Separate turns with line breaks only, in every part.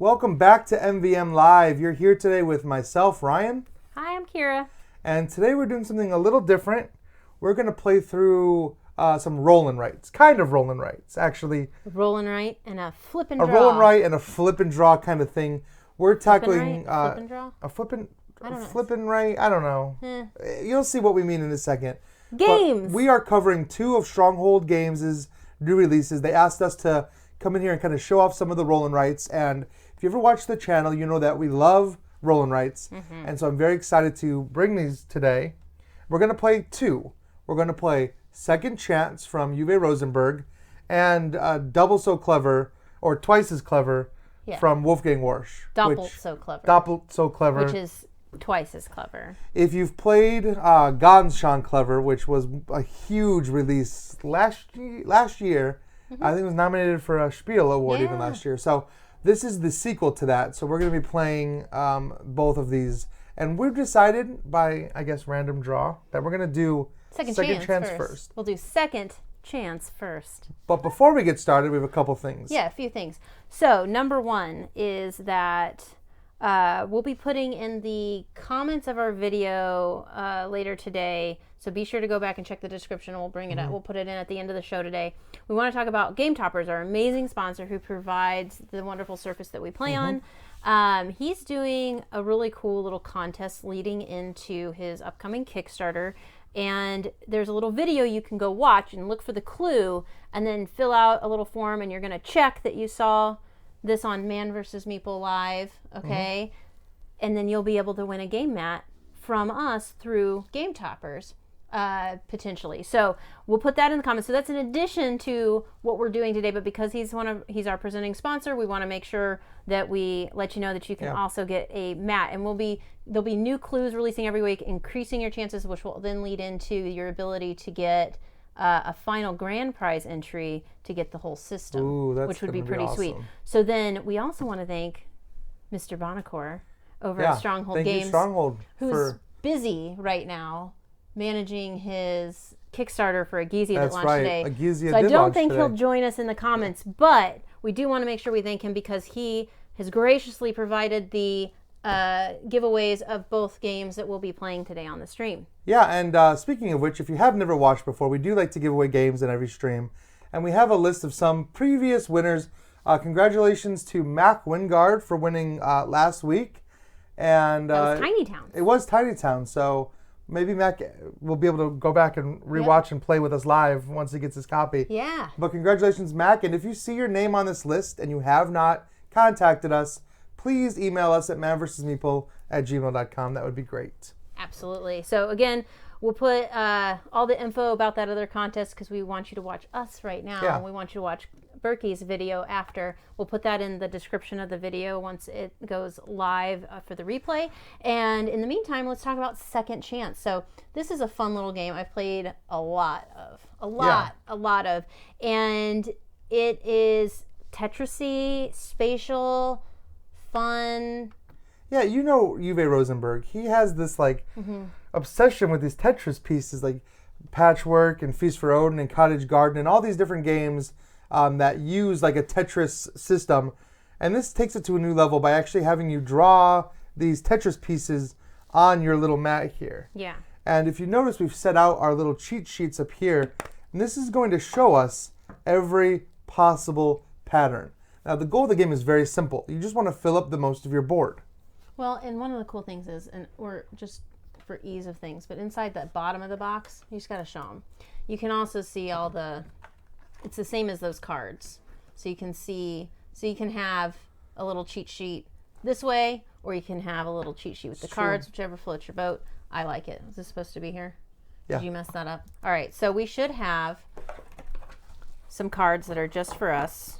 Welcome back to MvM Live. You're here today with myself, Ryan.
Hi, I'm Kira.
And today we're doing something a little different. We're going to play through some roll and writes. Kind of roll and writes, actually.
A roll and write and a flip and draw.
A roll and write and a flip and draw kind of thing. We're tackling
flip and draw?
A flip and
I don't know.
flip and write. I don't know. You'll see what we mean in a second.
Games.
But we are covering 2 of Stronghold Games' new releases. They asked us to come in here and kind of show off some of the roll and writes. And if you ever watch the channel, you know that we love roll and writes. And so I'm very excited to bring these today. We're going to play 2. We're going to play Second Chance from Uwe Rosenberg and Double So Clever, or Twice as Clever, from Wolfgang Warsch.
So Clever.
Doppelt So Clever.
Which is twice as clever.
If you've played Ganz Schön Clever, which was a huge release last year, I think it was nominated for a Spiel Award even last year. So this is the sequel to that. So we're going to be playing both of these. And we've decided by, I guess, random draw that we're going to do Second Chance first.
We'll do Second Chance first.
But before we get started, we have a couple things.
Yeah, a few things. So number 1 is that we'll be putting in the comments of our video later today. So be sure to go back and check the description. We'll bring it up. We'll put it in at the end of the show today. We want to talk about Game Toppers, our amazing sponsor who provides the wonderful surface that we play on. He's doing a really cool little contest leading into his upcoming Kickstarter. And there's a little video you can go watch and look for the clue and then fill out a little form, and you're going to check that you saw this on Man vs. Meeple Live, okay? And then you'll be able to win a game mat from us through Game Toppers, potentially. So we'll put that in the comments. So that's in addition to what we're doing today, but because he's our presenting sponsor, we want to make sure that we let you know that you can also get a mat. And there'll be new clues releasing every week, increasing your chances, which will then lead into your ability to get a final grand prize entry to get the whole system, which would be pretty sweet. So then we also want to thank Mr. Bonacore over at Stronghold Games,
Stronghold,
who's busy right now managing his Kickstarter for Agizia that launched today.
Agizia
so I don't think he'll join us in the comments, but we do want to make sure we thank him because he has graciously provided the giveaways of both games that we'll be playing today on the stream.
Yeah, and speaking of which, if you have never watched before, we do like to give away games in every stream. And we have a list of some previous winners. Congratulations to Mac Wingard for winning last week. And
that was Tiny Town.
It was Tiny Town, so maybe Mac will be able to go back and rewatch and play with us live once he gets his copy.
Yeah.
But congratulations, Mac. And if you see your name on this list and you have not contacted us, please email us at manversusmeeple@gmail.com. That would be great.
Absolutely. So again, we'll put all the info about that other contest because we want you to watch us right now.
Yeah.
And we want you to watch Berkey's video after. We'll put that in the description of the video once it goes live for the replay. And in the meantime, let's talk about Second Chance. So this is a fun little game I've played a lot of. And it is Tetrisy, spatial, fun.
Yeah, you know Uwe Rosenberg. He has this obsession with these Tetris pieces like Patchwork and Feast for Odin and Cottage Garden and all these different games that use like a Tetris system. And this takes it to a new level by actually having you draw these Tetris pieces on your little mat here.
Yeah.
And if you notice, we've set out our little cheat sheets up here. And this is going to show us every possible pattern. Now, the goal of the game is very simple. You just want to fill up the most of your board.
Well, and one of the cool things is, or just for ease of things, but inside that bottom of the box, you just got to show them. You can also see all it's the same as those cards. So you can have a little cheat sheet this way, or you can have a little cheat sheet with the cards, whichever floats your boat. I like it. Is this supposed to be here?
Yeah.
Did you mess that up? All right, so we should have some cards that are just for us.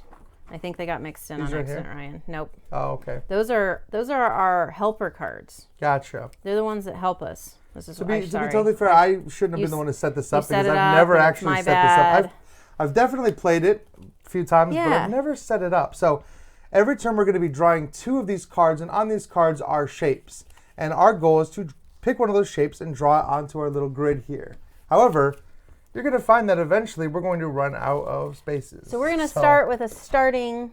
I think they got mixed in on accident, Ryan. Nope.
Oh, okay.
Those are our helper cards.
Gotcha.
They're the ones that help us. This is
to be totally fair, I shouldn't have been the one to set this up because I've never actually set this up. I've definitely played it a few times, but I've never set it up. So every turn we're going to be drawing 2 of these cards, and on these cards are shapes. And our goal is to pick one of those shapes and draw it onto our little grid here. However, you're going to find that eventually we're going to run out of spaces.
So we're going to start with a starting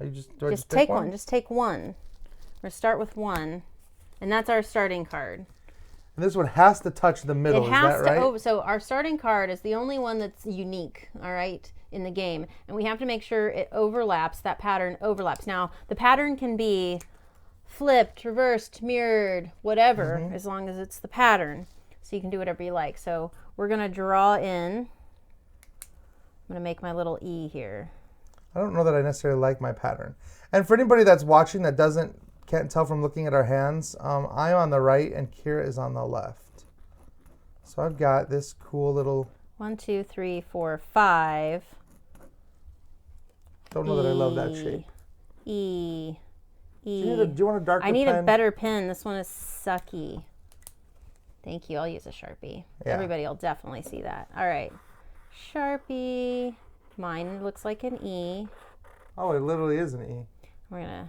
Do I
just take one. Just take one. We're going to start with one. And that's our starting card.
And this one has to touch the middle, is that right?
So our starting card is the only one that's unique, all right, in the game. And we have to make sure it overlaps, that pattern overlaps. Now, the pattern can be flipped, reversed, mirrored, whatever, as long as it's the pattern. So you can do whatever you like. So we're going to draw in. I'm going to make my little E here.
I don't know that I necessarily like my pattern. And for anybody that's watching that can't tell from looking at our hands, I'm on the right and Kira is on the left. So I've got this cool little
1, 2, 3, 4, 5.
Don't know that I love that shape.
E.
Do you want a darker pen?
I need a better pen. This one is sucky. Thank you. I'll use a Sharpie. Yeah. Everybody will definitely see that. All right. Sharpie. Mine looks like an E.
Oh, it literally is an E.
We're going to...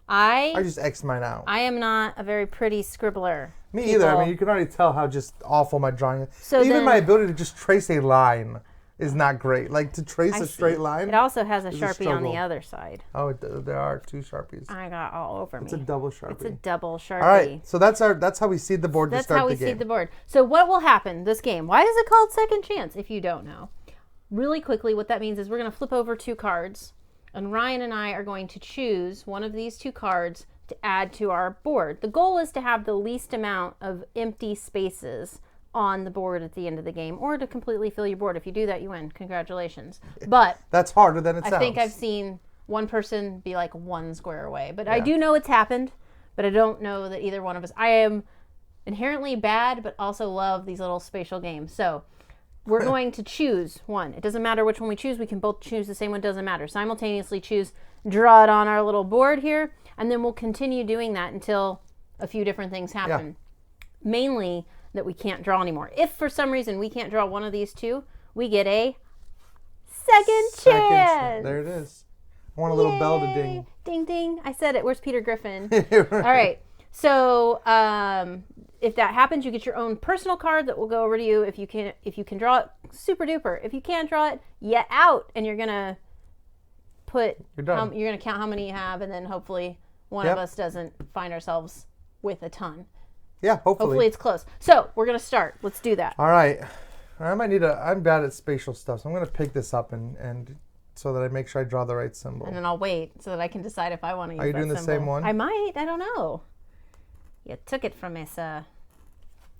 I just X'd mine out.
I am not a very pretty scribbler.
Me either. I mean, you can already tell how just awful my drawing is. So even my ability to just trace a line is not great. Like to trace a straight line.
It also has a Sharpie on the other side.
Oh, there are 2 Sharpies.
I got all over me.
It's a double Sharpie.
It's a double Sharpie.
All right. So that's how we seed the board to start the game. That's how we seed
the board. So what will happen this game? Why is it called Second Chance if you don't know? Really quickly, what that means is we're going to flip over 2 cards. And Ryan and I are going to choose one of these 2 cards to add to our board. The goal is to have the least amount of empty spaces on the board at the end of the game, or to completely fill your board. If you do that, you win. Congratulations. But
that's harder than it sounds.
I think I've seen one person be like 1 square away. But yeah. I do know it's happened, but I don't know that either one of us. I am inherently bad, but also love these little spatial games. So we're going to choose one. It doesn't matter which one we choose. We can both choose the same one. Doesn't matter. Simultaneously choose, draw it on our little board here, and then we'll continue doing that until a few different things happen. Yeah. Mainly that we can't draw anymore. If for some reason we can't draw one of these 2, we get a second chance.
There it is. I want a little bell to ding.
Ding, ding. I said it. Where's Peter Griffin? Right. All right. So if that happens, you get your own personal card that will go over to you. If you can draw it, super duper. If you can't draw it, you're out, and you're gonna you're gonna count how many you have, and then hopefully one of us doesn't find ourselves with a ton.
Yeah, hopefully.
Hopefully it's close. So we're gonna start. Let's do that.
All right. I'm bad at spatial stuff, so I'm gonna pick this up and so that I make sure I draw the right symbol.
And then I'll wait so that I can decide if I want to use that symbol.
Are you doing the same one?
I might. I don't know. You took it from me, sir.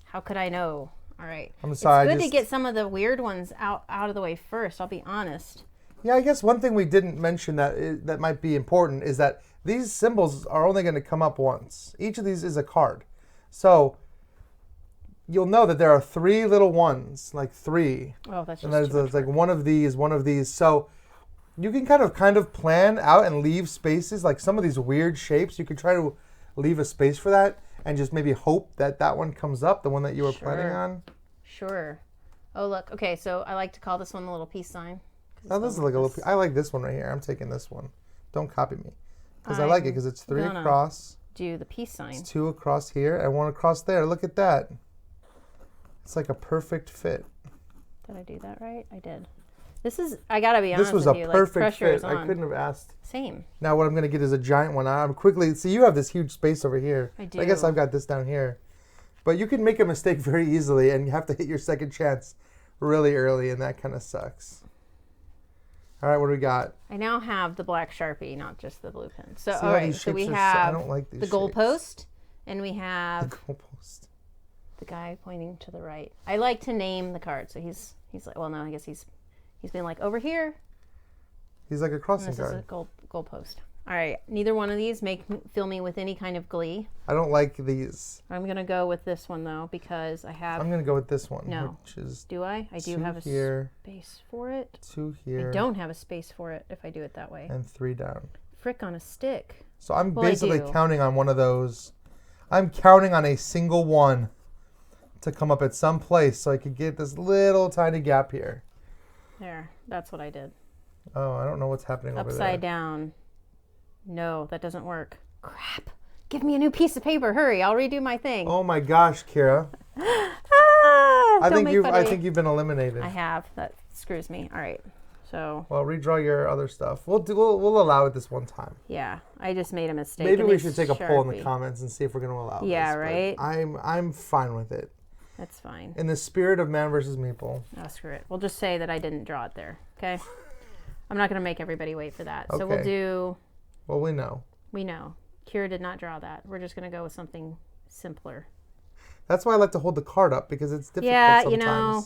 How could I know? All right.
I'm sorry.
It's good to get some of the weird ones out of the way first, I'll be honest.
Yeah, I guess one thing we didn't mention that might be important is that these symbols are only going to come up once. Each of these is a card. So you'll know that there are 3 little ones, like 3.
Oh, that's just
and there's like one of these. So you can kind of plan out and leave spaces, like some of these weird shapes. You could try to leave a space for that and just maybe hope that one comes up, the one that you were planning on.
Sure. Oh, look. Okay, so I like to call this one the little peace sign.
Oh, this is like a little. I like this one right here. I'm taking this one. Don't copy me, because I like it because it's 3 across.
Do the peace sign.
It's 2 across here and 1 across there. Look at that. It's like a perfect fit.
Did I do that right? I did. This is. I gotta be honest with you.
This was a perfect fit. I couldn't have asked.
Same.
Now what I'm gonna get is a giant one. I'm quickly. See, you have this huge space over here.
I do.
I guess I've got this down here. But you can make a mistake very easily, and you have to hit your second chance really early, and that kind of sucks. All right, what do we got?
I now have the black Sharpie, not just the blue pen. So,
see,
all right, so we have
I don't like these
the goalpost, and we have
the goalpost.
The guy pointing to the right. I like to name the card. So he's like, well, no, I guess he's been like over here.
He's like a crossing
guard. This is a goalpost. All right, neither one of these fill me with any kind of glee.
I don't like these.
I'm gonna go with this one though because I have.
I'm gonna go with this one.
No,
which is
do I? I do have a space for it.
2 here.
I don't have a space for it if I do it that way.
And 3 down.
Frick on a stick.
So I'm basically counting on one of those. I'm counting on a single one to come up at some place so I could get this little tiny gap here.
There, that's what I did.
Oh, I don't know what's happening over there.
Upside down. No, that doesn't work. Crap. Give me a new piece of paper. Hurry, I'll redo my thing.
Oh my gosh, Kira. I think you've been eliminated.
I have. That screws me. All right. So.
Well, redraw your other stuff. We'll allow it this one time.
Yeah, I just made a mistake.
Maybe we should take a poll in the comments and see if we're going to allow this.
Yeah, right?
I'm fine with it.
That's fine.
In the spirit of Man vs. Meeple.
Oh, screw it. We'll just say that I didn't draw it there, okay? I'm not going to make everybody wait for that.
Okay.
So we'll do...
Well, we know.
We know. Kira did not draw that. We're just going to go with something simpler.
That's why I like to hold the card up, because it's difficult sometimes.
You know,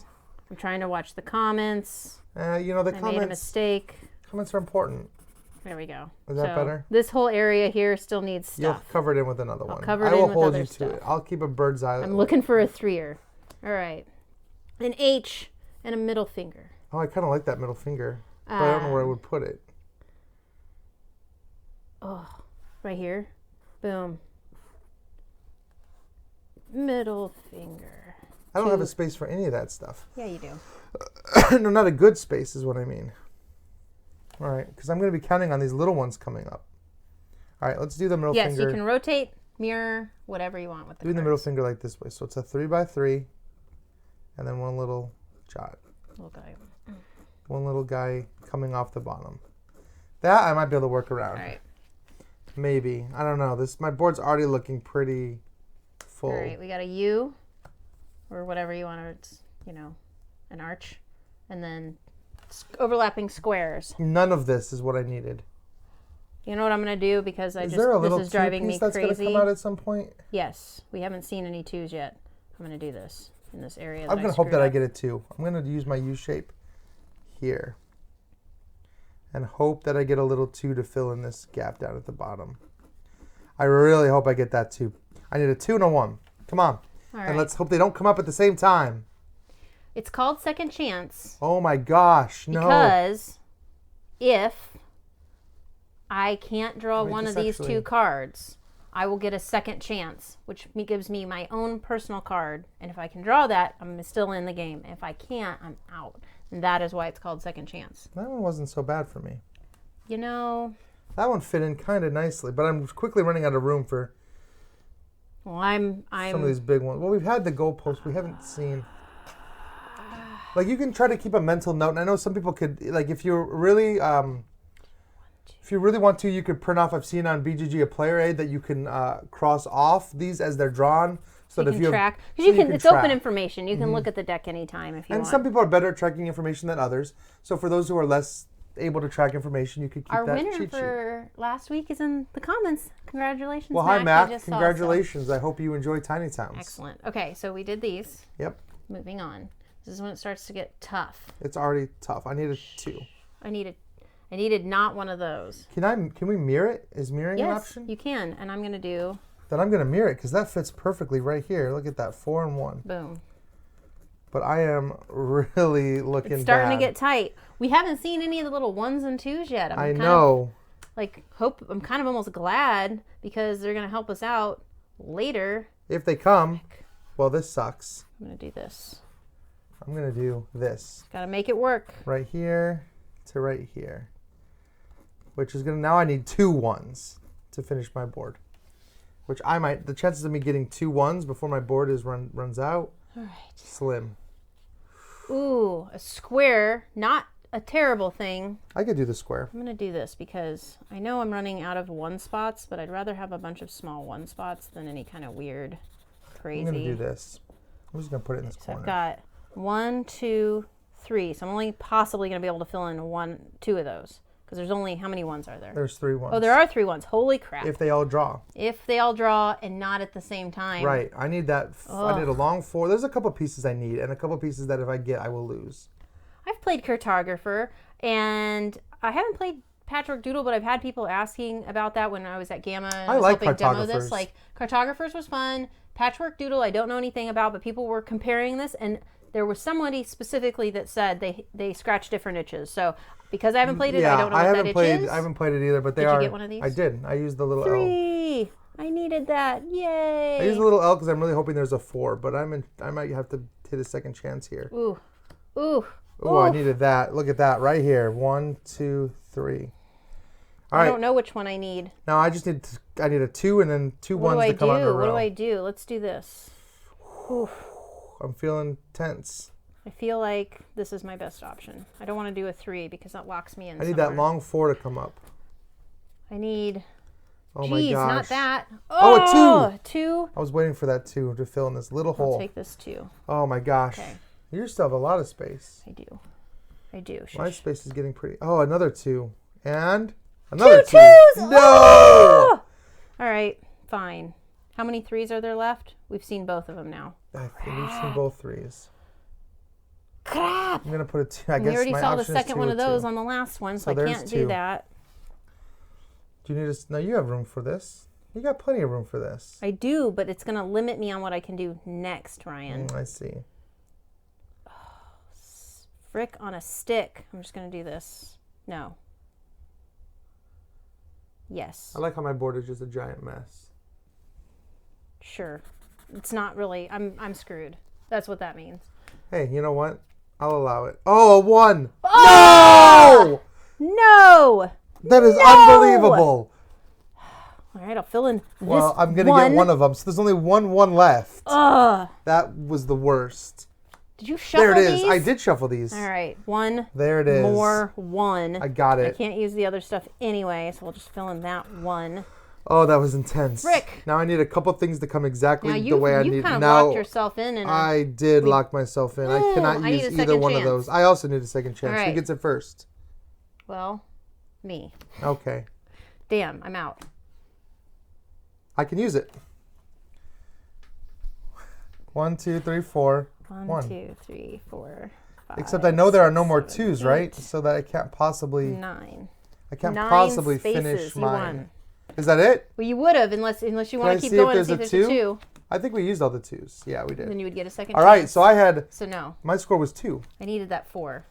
I'm trying to watch the comments.
The
I
comments...
made a mistake.
Comments are important.
There we go.
Is that better?
This whole area here still needs stuff.
You'll cover it in with another one.
Cover it in with
hold
other
you
stuff.
to it. I'll keep a bird's eye.
I'm looking for a 3-er. All right. An H and a middle finger.
Oh, I kind of like that middle finger. But I don't know where I would put it.
Oh, right here. Boom. Middle finger.
I don't have a space for any of that stuff.
Yeah, you do.
No, not a good space is what I mean. All right, because I'm going to be counting on these little ones coming up. All right, let's do the middle finger.
Yes, you can rotate, mirror, whatever you want with the
Doing the middle finger like this way. So it's a 3x3, and then one little jot.
Little guy.
One little guy coming off the bottom. That I might be able to work around.
All right.
Maybe. I don't know. My board's already looking pretty full.
All right, we got a U, or whatever you want, or it's, an arch, and then overlapping squares.
None of this is what I needed.
You know what I'm going to do, because
Is there a little
this is driving me
that's
crazy.
That's going to come out at some point?
Yes, we haven't seen any 2s yet. I'm going to do this in this area.
I'm going to hope that I get a 2. I'm going to use my U shape here and hope that I get a little 2 to fill in this gap down at the bottom. I really hope I get that 2. I need a 2 and a 1. Come on.
All
and
right.
let's hope they don't come up at the same time.
It's called second chance.
Oh my gosh, no.
Because if I can't draw one of these 2 cards, I will get a second chance, which gives me my own personal card. And if I can draw that, I'm still in the game. If I can't, I'm out. And that is why it's called second chance.
That one wasn't so bad for me. That one fit in kind of nicely, but I'm quickly running out of room for
I'm
some of these big ones. Well, we've had the goalpost. We haven't seen... Like, you can try to keep a mental note, and I know some people could, like, if you really want to, you could print off, I've seen on BGG a player aid that you can cross off these as they're drawn. So that
you can track. It's
track.
open information. You can look at the deck anytime if you want.
And some people are better at tracking information than others. So for those who are less able to track information, you could keep
Our
that
winner
cheat sheet.
for last week is in the comments. Congratulations,
Well,
Mac.
hi, Mac.
I just
Congratulations. I hope you enjoy Tiny Towns.
Excellent. Okay, so we did these.
Yep.
Moving on. This is when it starts to get tough.
It's already tough. I need a 2.
I needed not one of those.
Can we mirror it? Is mirroring an option?
Yes, you can. And I'm going to do...
Then I'm going to mirror it because that fits perfectly right here. Look at that, 4 and 1.
Boom.
But I am really looking
It's starting
bad.
to get tight. We haven't seen any of the little 1s and 2s yet.
I know.
I'm kind of almost glad because they're going to help us out later.
If they come, well, this sucks.
I'm going to do this.
I'm going to do this.
Got to make it work.
Right here to right here. Which is going to, now I need 2 1s to finish my board. Which the chances of me getting 2 1s before my board runs out,
all right,
slim.
Ooh, a square, not a terrible thing.
I could do the square.
I'm going to do this because I know I'm running out of 1 spots, but I'd rather have a bunch of small 1 spots than any kind of weird, crazy.
I'm going to do this. I'm just going to put it in this
So
corner.
I've got 1, 2, 3. So I'm only possibly going to be able to fill in 2 of those. Because there's only, how many 1s are there?
There's 3 1s.
Oh, there are 3 1s. Holy crap.
If they all draw.
If they all draw and not at the same time.
Right. I need that. I need a long 4. There's a couple pieces I need, and a couple pieces that if I get, I will lose.
I've played Cartographer, and I haven't played Patchwork Doodle, but I've had people asking about that when I was at Gamma and
I like
helping demo
Cartographers.
this. Like, Cartographers was fun. Patchwork Doodle, I don't know anything about, but people were comparing this, and there was somebody specifically that said they scratch different itches. So because I haven't played it, I don't know what that itch is.
I haven't played it either, but they
Did
are.
you get one of these?
I did. I used the little
3.
L.
I needed that. Yay.
I used the little L because I'm really hoping there's a 4, but I might have to hit a second chance here.
Ooh. Ooh.
Oh, I needed that. Look at that right here. 1, 2, 3. All right.
I don't know which one I need.
Now I need a 2 and then 2
What do
1s
I
to come out in a
do?
row.
What do I do? Let's do this. Ooh.
I'm feeling tense.
I feel like this is my best option. I don't want to do a 3 because that locks me in.
I need that long 4 to come up.
I need.
Oh my
Jeez,
gosh.
not that.
Oh, a 2.
2.
I was waiting for that 2 to fill in this little hole.
I'll take this 2.
Oh my gosh.
Okay.
You still have a lot of space.
I do. I do. Shush.
My space is getting pretty. Oh, another 2. And another 2.
2s!
No!
Oh! All right, fine. How many 3s are there left? We've seen both of them now.
I think we've seen both 3s.
Crap!
I'm going to put a 2. I
We
guess
already
my
saw the
option is
second
2
one
or
of those
2.
on the last one, so I
there's
can't
2.
do that.
Do you need to... No, you have room for this. You got plenty of room for this.
I do, but it's going to limit me on what I can do next, Ryan.
I see.
Frick on a stick. I'm just going to do this. No. Yes.
I like how my board is just a giant mess.
Sure. It's not really. I'm screwed. That's what that means.
Hey, you know what? I'll allow it. Oh, a 1.
Oh!
No!
No!
That is
No!
unbelievable.
All right, I'll fill in this
Well, I'm going to get one of them. So there's only one left.
Ugh.
That was the worst.
Did you shuffle
There it is.
these?
I did shuffle these.
All right, 1.
There it is.
More 1.
I got
I
it.
can't use the other stuff anyway, so we'll just fill in that 1.
Oh, that was intense.
Frick.
Now I need a couple things to come exactly
Now
the way I need.
you kind of
Now
locked yourself in.
I did lock myself in. I cannot
I need
use
a
either
second
one of
chance.
those. I also need a second chance.
All right.
Who gets it first?
Well, me.
Okay.
Damn, I'm out.
I can use it. 1, 2, 3, 4.
1, 2, 3, 4, 5.
Except I know there are no more
6,
2s,
7,
right?
8,
So that I can't possibly.
9.
I can't
9
possibly
spaces.
finish
You
mine.
won.
Is that it?
Well, you would have, unless you
Can
want
I
to keep
see if
going and
there's
see
a
if there's a 2.
I think we used all the 2s. Yeah, we did.
Then you would get a second
All
chance.
right, so I had.
So no.
My score was 2.
I needed that 4.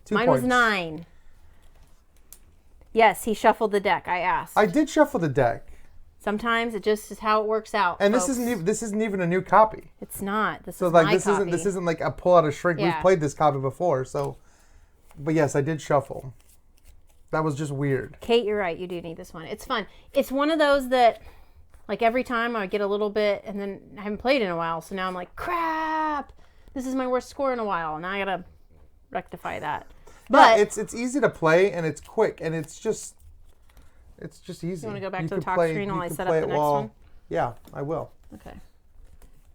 2
Mine
points.
was 9. Yes, he shuffled the deck. I asked.
I did shuffle the deck.
Sometimes it just is how it works out.
And
folks.
this isn't even a new copy.
It's not. This
So
is
like
my copy.
this isn't like a pull out a shrink.
Yeah.
We've played this copy before, so. But yes, I did shuffle. That was just weird.
Kate, you're right. You do need this one. It's fun. It's one of those that, like, every time I get a little bit, and then I haven't played in a while, so now I'm like, crap, this is my worst score in a while, and I gotta rectify that. But
yeah, it's easy to play, and it's quick, and it's just easy.
You want to go back to the
can
talk
play-
screen
you
while I
can
set
play
up the
it
next
while-
one?
Yeah, I will.
Okay.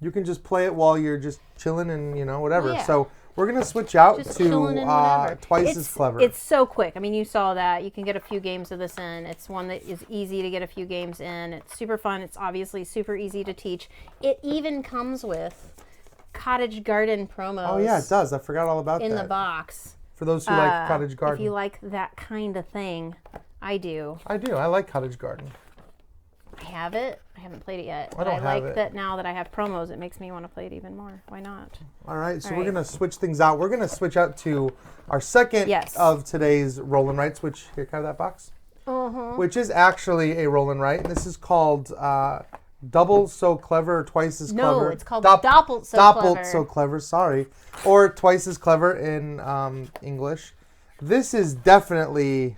You can just play it while you're just chilling and whatever.
Yeah.
So we're gonna switch out
Just
to
chilling and whatever.
twice
It's-
as clever.
It's so quick. I mean, you saw that. You can get a few games of this in. It's one that is easy to get a few games in. It's super fun. It's obviously super easy to teach. It even comes with Cottage Garden promos.
Oh yeah, it does. I forgot all about
in
that.
the box.
For those who like Cottage Garden.
If you like that kind of thing, I do.
I do. I like Cottage Garden.
I have it. I haven't played it yet.
I
But
don't
I like
have it.
that now that I have promos, it makes me want to play it even more. Why not?
All right, so
All
we're
right.
gonna switch things out. We're gonna switch out to our second
Yes.
of today's roll and writes, which here, kind of that box,
Uh-huh.
which is actually a roll and write. This is called Double So Clever, or Twice as
No,
Clever.
it's called Doppelt So Clever.
So Clever, sorry, or Twice as Clever in English. This is definitely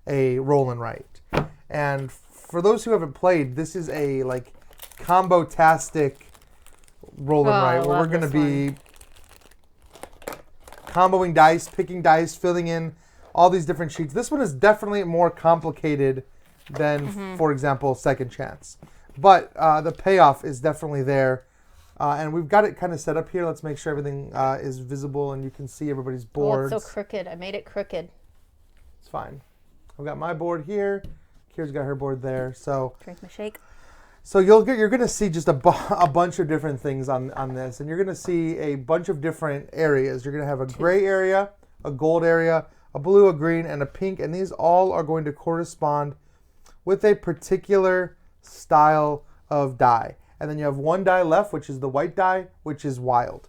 a roll and write, and for those who haven't played, this is a like combo-tastic roll and
Oh, I
write where
love
we're going to
this
be comboing dice, picking dice, filling in all these different sheets. This one is definitely more complicated than,
Mm-hmm.
for example, Second Chance. But the payoff is definitely there. And we've got it kind of set up here. Let's make sure everything is visible and you can see everybody's
Oh,
boards.
it's so crooked. I made it crooked.
It's fine. I've got my board here. Kira's got her board there. So
Drink my shake.
you're going to see just a bunch of different things on this, and you're going to see a bunch of different areas. You're going to have a gray area, a gold area, a blue, a green, and a pink, and these all are going to correspond with a particular style of die. And then you have one die left, which is the white die, which is wild.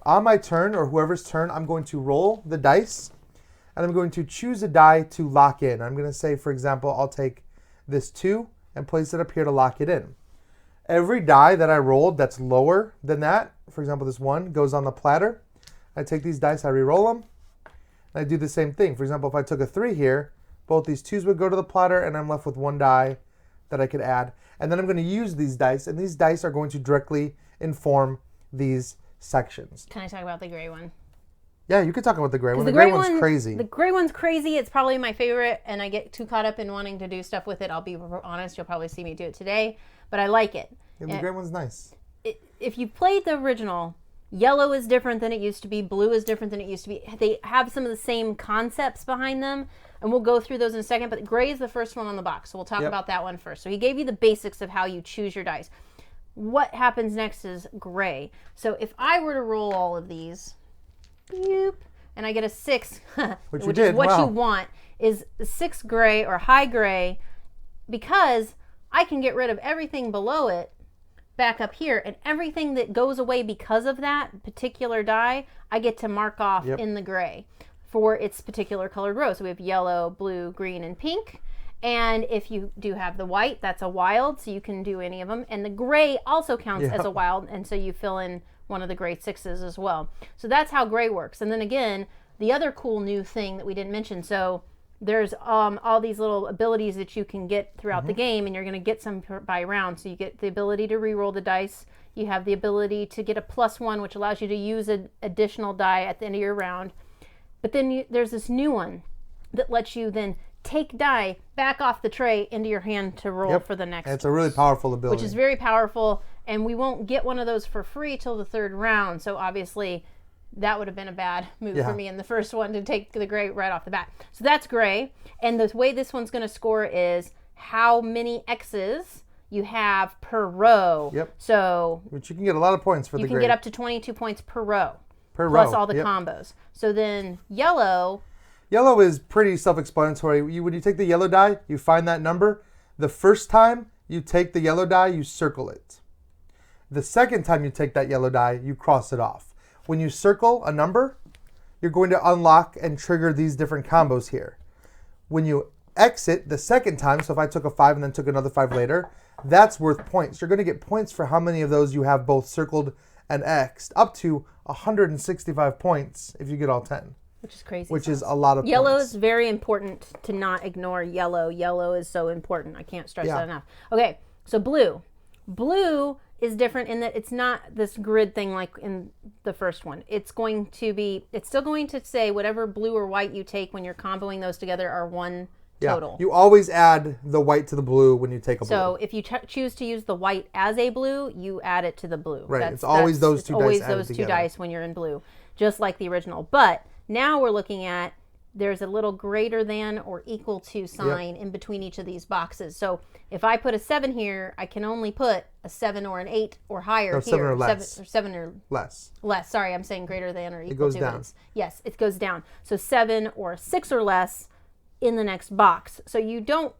On my turn, or whoever's turn, I'm going to roll the dice, and I'm going to choose a die to lock in. I'm going to say, for example, I'll take this 2 and place it up here to lock it in. Every die that I rolled that's lower than that, for example, this 1, goes on the platter. I take these dice, I re-roll them, and I do the same thing. For example, if I took a 3 here, both these 2s would go to the platter, and I'm left with 1 die that I could add. And then I'm going to use these dice, and these dice are going to directly inform these sections.
Can I talk about the gray one?
Yeah, you could talk about the gray one.
The
gray one's crazy.
The gray one's crazy. It's probably my favorite, and I get too caught up in wanting to do stuff with it. I'll be honest. You'll probably see me do it today, but I like it.
Yeah, the gray one's nice.
If you played the original, yellow is different than it used to be. Blue is different than it used to be. They have some of the same concepts behind them, and we'll go through those in a second, but gray is the first one on the box, so we'll talk about that one first. So he gave you the basics of how you choose your dice. What happens next is gray. So if I were to roll all of these, and I get a 6, which is what you want, is 6 gray or high gray, because I can get rid of everything below it back up here, and everything that goes away because of that particular die, I get to mark off in the gray for its particular colored row. So we have yellow, blue, green, and pink. And if you do have the white, that's a wild, so you can do any of them. And the gray also counts as a wild, and so you fill in one of the gray 6s as well. So that's how gray works. And then again, the other cool new thing that we didn't mention, so there's all these little abilities that you can get throughout the game, and you're going to get some by round. So you get the ability to re-roll the dice. You have the ability to get a +1, which allows you to use an additional die at the end of your round. But then there's this new one that lets you then take die back off the tray into your hand to roll for the next.
And it's a really powerful ability.
Which is very powerful, and we won't get one of those for free till the 3rd round. So obviously that would have been a bad move for me in the first one to take the gray right off the bat. So that's gray. And the way this one's going to score is how many X's you have per row. So
which you can get a lot of points for the gray.
You can get up to 22 points per row. Plus all the combos. So then yellow
is pretty self-explanatory. When you take the yellow die, you find that number. The first time you take the yellow die, you circle it. The second time you take that yellow die, you cross it off. When you circle a number, you're going to unlock and trigger these different combos here. When you exit the second time, so if I took a 5 and then took another 5 later, that's worth points. You're going to get points for how many of those you have both circled and X'd, up to 165 points if you get all 10.
Which is crazy.
Which is a lot of
Yellow
points.
is very important to not ignore yellow. Yellow is so important. I can't stress that enough. Okay, so blue. Blue is different in that it's not this grid thing like in the first one. It's still going to say whatever blue or white you take when you're comboing those together are one total.
You always add the white to the blue when you take a blue.
So if you choose to use the white as a blue, you add it to the blue.
Right, it's always those two dice
always
added
those two
together.
dice when you're in blue, just like the original. But now we're looking at there's a little greater than or equal to sign in between each of these boxes. So if I put a 7 here, I can only put a 7 or an 8 or higher here.
7 or less.
7 or
less.
Less. Sorry, I'm saying greater than or equal to.
It goes down.
Yes, it goes down. So 7 or 6 or less in the next box. So you want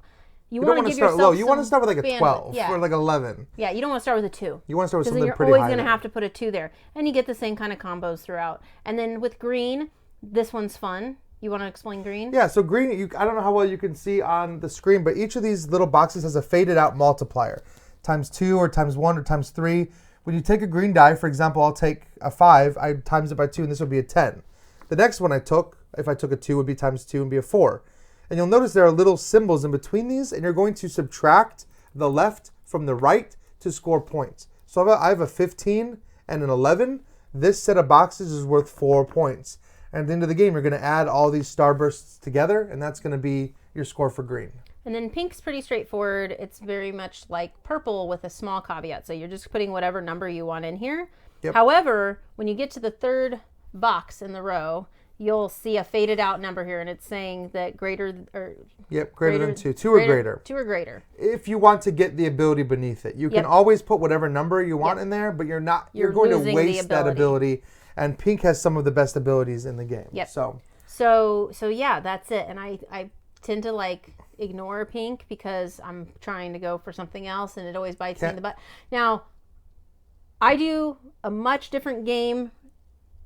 to give
start
yourself
low. You want to start with like a 12
bandwidth.
or like 11.
Yeah, you don't want to start with a 2.
You want to start with something
you're
pretty
always
high.
going to have to put a 2 there. And you get the same kind of combos throughout. And then with green, this one's fun. You want to explain green?
Yeah, so green, I don't know how well you can see on the screen, but each of these little boxes has a faded out multiplier. ×2 or ×1 or ×3. When you take a green die, for example, I'll take a 5, I times it by 2, and this would be a 10. The next one I took, if I took a 2, would be ×2 and be a 4. And you'll notice there are little symbols in between these, and you're going to subtract the left from the right to score points. So I have a 15 and an 11. This set of boxes is worth 4 points. And at the end of the game, you're going to add all these starbursts together, and that's going to be your score for green.
And then pink's pretty straightforward. It's very much like purple with a small caveat. So you're just putting whatever number you want in here.
Yep.
However, when you get to the 3rd box in the row, you'll see a faded out number here, and it's saying that greater
than 2. 2 or greater.
2 or greater.
If you want to get the ability beneath it. You can always put whatever number you want in there, but you're going to waste that ability. And pink has some of the best abilities in the game.
Yep.
So
yeah, that's it. And I tend to ignore pink because I'm trying to go for something else, and it always bites me in the butt. Now, I do a much different game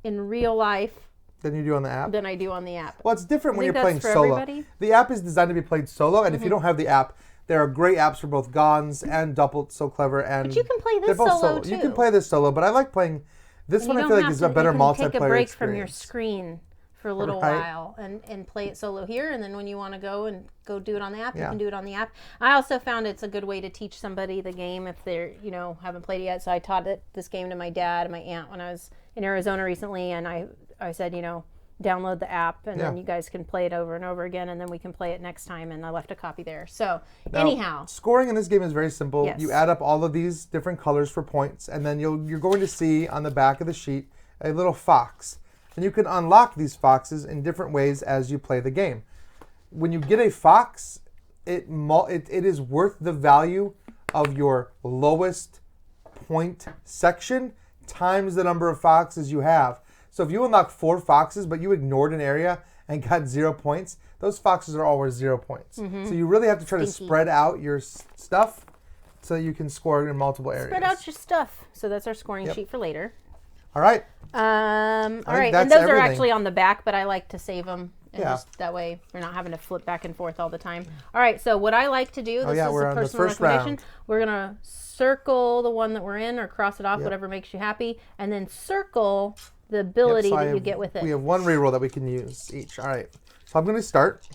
in real life
than you do on the app?
Than I do on the app.
Well, it's different when you're
that's
playing
for
solo.
Everybody?
The app is designed to be played solo, and if you don't have the app, there are great apps for both Gons and Doppelt So Clever. And
but you can play this
both
solo too.
You can play this solo, but I like playing this one. I feel like is a better multiplayer
take a break
experience.
from your screen for a little
Right.
while and play it solo here. And then when you want to go do it on the app, you
Yeah.
can do it on the app. I also found it's a good way to teach somebody the game if they're, haven't played it yet. So I taught this game to my dad and my aunt when I was in Arizona recently. And I said, download the app and then you guys can play it over and over again. And then we can play it next time. And I left a copy there. So
Now,
anyhow.
scoring in this game is very simple.
Yes.
You add up all of these different colors for points. And then you're going to see on the back of the sheet a little fox. And you can unlock these foxes in different ways as you play the game. When you get a fox, it is worth the value of your lowest point section times the number of foxes you have. So if you unlock 4 foxes, but you ignored an area and got 0 points, those foxes are all worth 0 points.
Mm-hmm.
So you really have to try to
Stinky.
spread out your stuff so that you can score in multiple areas.
Spread out your stuff. So that's our scoring sheet for later.
All right.
All right,
that's
and those are
everything.
actually on the back, but I like to save them. And
Yeah.
just that way we're not having to flip back and forth all the time. All right, so what I like to do, this is
we're
a
on the
personal
first
recommendation.
round.
We're going to circle the one that we're in or cross it off, whatever makes you happy, and then circle the ability
So
that you get with it.
We have 1 reroll that we can use each. All right. So I'm going to start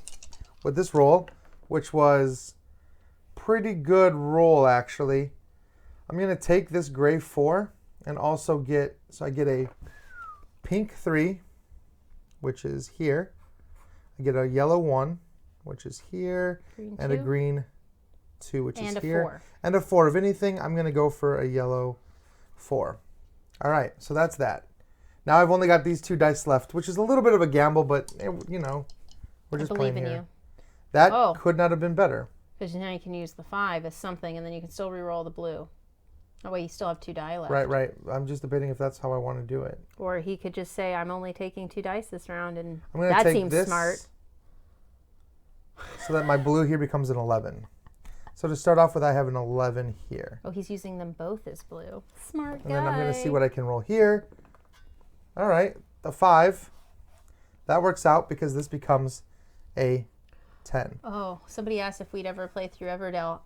with this roll, which was pretty good roll, actually. I'm going to take this gray 4 and also I get a pink 3, which is here. I get a yellow 1, which is here,
Green
and a
2.
green 2, which
And
is
a
here.
4.
And a 4. If anything, I'm going to go for a yellow 4. All right, so that's that. Now I've only got these 2 dice left, which is a little bit of a gamble, but, we're just
believe
playing
in
here.
you.
That could not have been better.
Because now you can use the 5 as something, and then you can still reroll the blue. That way you still have 2 die left.
Right. I'm just debating if that's how I want to do it.
Or he could just say, I'm only taking 2 dice this round, and
I'm going to
that
take
seems
this
smart.
so that my blue here becomes an 11. So to start off with, I have an 11 here.
Oh, he's using them both as blue. Smart guy.
And then I'm going to see what I can roll here. All right, the 5. That works out because this becomes a 10.
Oh, somebody asked if we'd ever play through Everdell.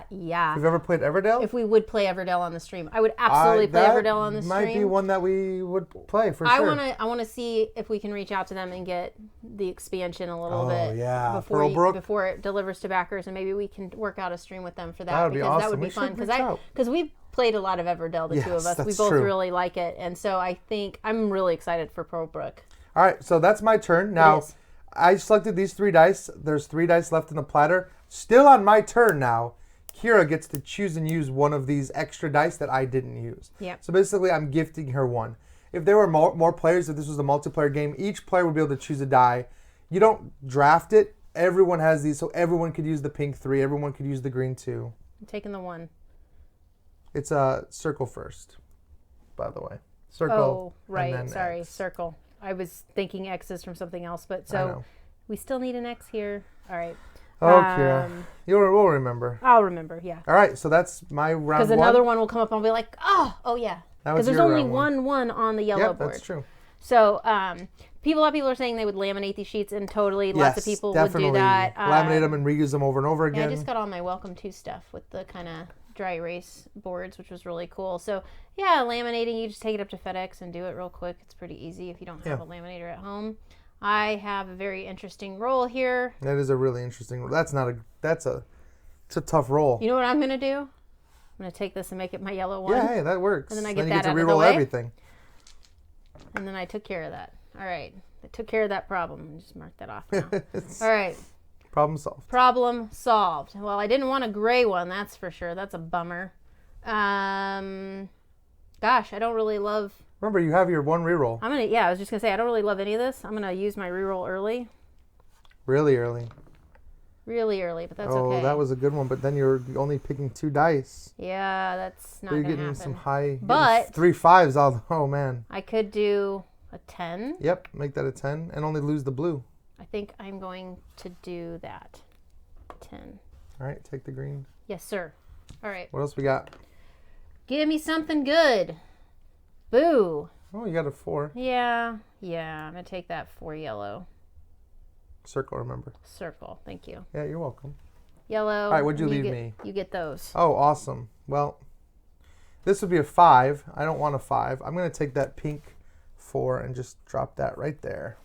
Yeah.
You've ever played Everdell?
If we would play Everdell on the stream. I would absolutely play Everdell on the stream.
Might be one that we would play for sure.
I want to see if we can reach out to them and get the expansion a little bit
yeah.
before it delivers to backers, and maybe we can work out a stream with them for that.
That would be awesome.
That would be
We
fun
should reach out.
because we've played a lot of Everdell, the 2 of us. We
that's
both
true.
really like it, and so I think I'm really excited for Probrook.
All right, so that's my turn. Now,
is.
I selected these 3 dice. There's 3 dice left in the platter. Still on my turn now. Kira gets to choose and use one of these extra dice that I didn't use.
Yep.
So basically, I'm gifting her one. If there were more players, if this was a multiplayer game, each player would be able to choose a die. You don't draft it. Everyone has these, so everyone could use the pink 3. Everyone could use the green 2.
I'm taking the 1.
It's a circle first, by the way. Circle.
Oh,
and
right.
then
Sorry,
X.
circle. I was thinking X's from something else, but
I
so
know.
we still need an X here. All right.
Oh, Kira. We'll remember.
I'll remember, yeah.
All right, so that's my round 1.
Because another one will come up and I'll be like, oh yeah.
That was
Because there's
your
only
round
1 on the yellow
Yep,
board.
that's true.
So a lot of people are saying they would laminate these sheets, and totally lots of people would do that.
Laminate them and reuse them over and over again.
Yeah, I just got all my Welcome To stuff with the kind of dry erase boards, which was really cool. So yeah, laminating, you just take it up to FedEx and do it real quick. It's pretty easy if you don't have a laminator at home. I have a very interesting roll here.
That is a really interesting roll. It's a tough roll.
You know what I'm going to do? I'm going to take this and make it my yellow 1.
Yeah, hey, that works.
And then I
you
get
get
that
to
out of the
reroll
way.
everything.
And then I took care of that. All right. I took care of that problem. Just mark that off now. All right.
Problem solved.
Problem solved. Well, I didn't want a gray one, that's for sure. That's a bummer. Gosh, I don't really love...
Remember, you have your 1 reroll.
I was just going to say, I don't really love any of this. I'm going to use my reroll early.
Really early.
Really early, but that's
Oh,
okay.
that was a good one, but then you're only picking 2 dice.
Yeah, that's not
So you're
going to
getting
happen.
some high...
But-
3 5s. Oh, man.
I could do a 10.
Yep, make that a 10 and only lose the blue.
I think I'm going to do that. 10.
All right, take the green.
Yes, sir. All right.
What else we got?
Give me something good. Boo.
Oh, you got a 4.
Yeah. I'm going to take that 4 yellow.
Circle, remember.
Circle. Thank you.
Yeah, you're welcome.
Yellow.
All right, what'd you leave
get,
me?
You get those.
Oh, awesome. Well, this would be a 5. I don't want a 5. I'm going to take that pink 4 and just drop that right there.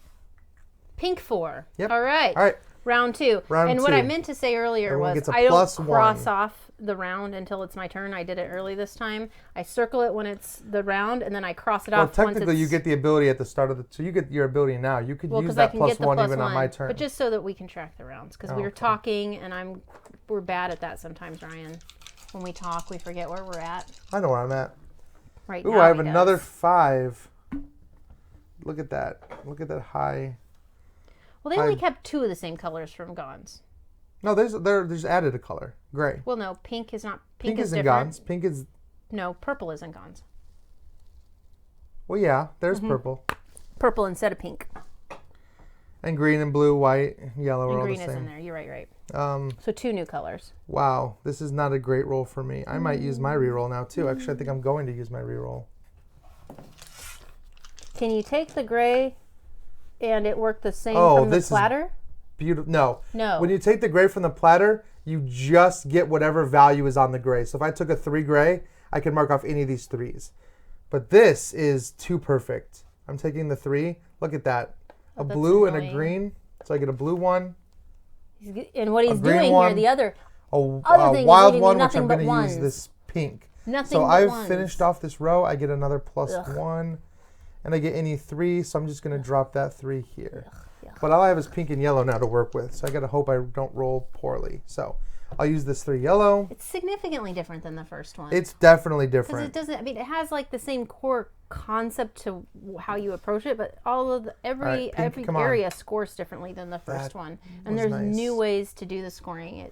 Pink 4.
Yep.
All right.
All right.
Round 2.
Round
and
2.
what I meant to say earlier
Everyone
was
gets a
I don't
plus
cross
1.
off the round until it's my turn. I did it early this time. I circle it when it's the round, and then I cross it off.
Well, technically, you get the ability at the start of the. So you get your ability now. You could use that plus 1 even on my turn.
But just so that we can track the rounds, because we were talking, and we're bad at that sometimes, Ryan. When we talk, we forget where we're at.
I know where I'm at.
Right
Ooh,
now.
I have another 5. Look at that. Look at that high.
Well, they only kept 2 of the same colors from Gons.
No, there's added a color. Gray.
Well, no, pink is not.
Pink is in
different.
Gons. Pink is.
No, purple is in Gons.
Well, yeah, there's purple.
Purple instead of pink.
And green and blue, white, yellow are all the
And green
same.
is in there. You're right. So 2 new colors.
Wow, this is not a great roll for me. I might use my reroll now too. Actually, I think I'm going to use my reroll.
Can you take the gray and it work the same from the platter?
Beautiful. No.
No.
When you take the gray from the platter, you just get whatever value is on the gray. So if I took a 3 gray, I can mark off any of these 3s. But this is too perfect. I'm taking the 3. Look at that. A blue and a green. So I get a blue one.
And what he's doing here, the other thing
wild
is
one, which I'm
going
to use this pink.
Nothing
so
but
I've
ones.
finished off this row. I get another plus 1. And I get any 3, so I'm just going to drop that 3 here. But all I have is pink and yellow now to work with, so I got to hope I don't roll poorly. So I'll use this 3 yellow.
It's significantly different than the first one.
It's definitely
Because
different.
it doesn't, I mean, it has like the same core concept to how you approach it, but all of every area scores differently than the first one. And there's new ways to do the scoring.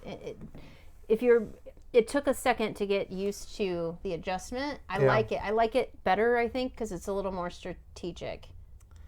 It took a second to get used to the adjustment. I like it. I like it better, I think, because it's a little more strategic.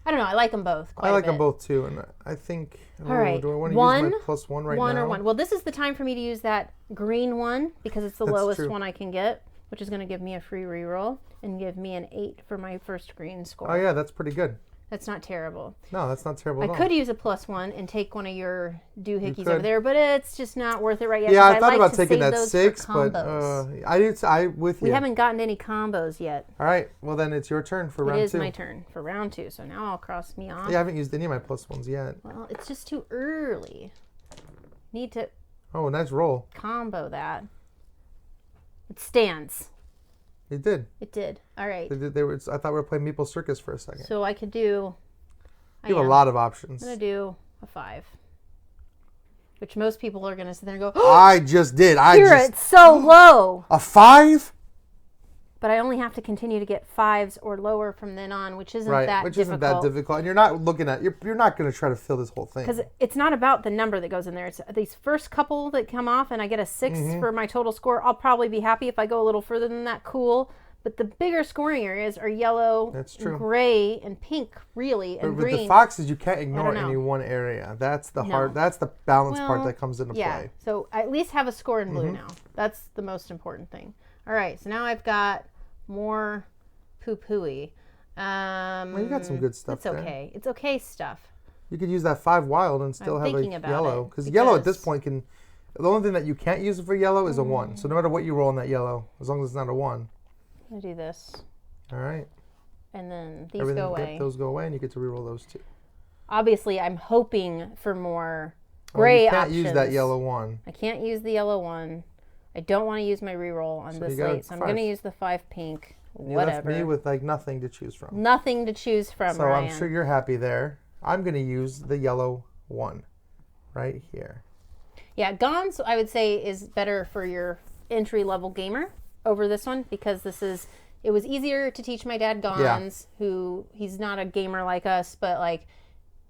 I don't know. I like them both quite a bit.
I like them both too, and I think.
All right.
Do I want to use my plus 1 right now?
1 or 1. Well, this is the time for me to use that green one because it's the lowest one I can get, which is going to give me a free reroll and give me an 8 for my first green score.
Oh yeah, that's pretty good.
That's not terrible.
No, that's not terrible at all.
I could use a plus 1 and take one of your doohickeys over there, but it's just not worth it right yet.
Yeah, I thought about taking that 6, but I with you.
We haven't gotten any combos yet.
All right, well then it's your turn for round 2.
It is my turn for round 2, so now I'll cross me off.
Yeah, I haven't used any of my plus 1s yet.
Well, it's just too early. Need to
nice roll.
Combo that. It stands.
It did.
It did. All right.
I thought we were playing Maple Circus for a second.
So I could do.
You have a lot of options.
I'm going to do a 5. Which most people are going to sit there and go,
oh, I just did.
It's so low.
A 5?
But I only have to continue to get 5s or lower from then on, which isn't that difficult.
Which isn't that difficult. And you're not looking at, you're not going to try to fill this whole thing.
Because it's not about the number that goes in there. It's these first couple that come off and I get a 6 for my total score. I'll probably be happy if I go a little further than that. Cool. But the bigger scoring areas are yellow, and gray, and pink, really, and green.
With the foxes, you can't ignore any one area. That's the That's the balance part that comes into play.
So I at least have a score in blue now. That's the most important thing. All right, so now I've got more poo-pooey.
Well, you got some good stuff there.
It's okay. It's okay stuff.
You could use that 5 wild and still have a yellow. Because yellow at this point can... The only thing that you can't use for yellow is a 1. So no matter what you roll on that yellow, as long as it's not a 1.
I'm going to do this.
All right.
And then these go away.
Those go away and you get to reroll those 2.
Obviously, I'm hoping for more gray options.
You can't use that yellow 1.
I can't use the yellow 1. I don't want to use my reroll on this late, so I'm going to use the 5 pink. Whatever.
You left me with like nothing to choose from.
Nothing to choose from,
So
Ryan.
I'm sure you're happy there. I'm going to use the yellow 1 right here.
Yeah, Gons, I would say, is better for your entry-level gamer over this one because it was easier to teach my dad Gons, who he's not a gamer like us, but like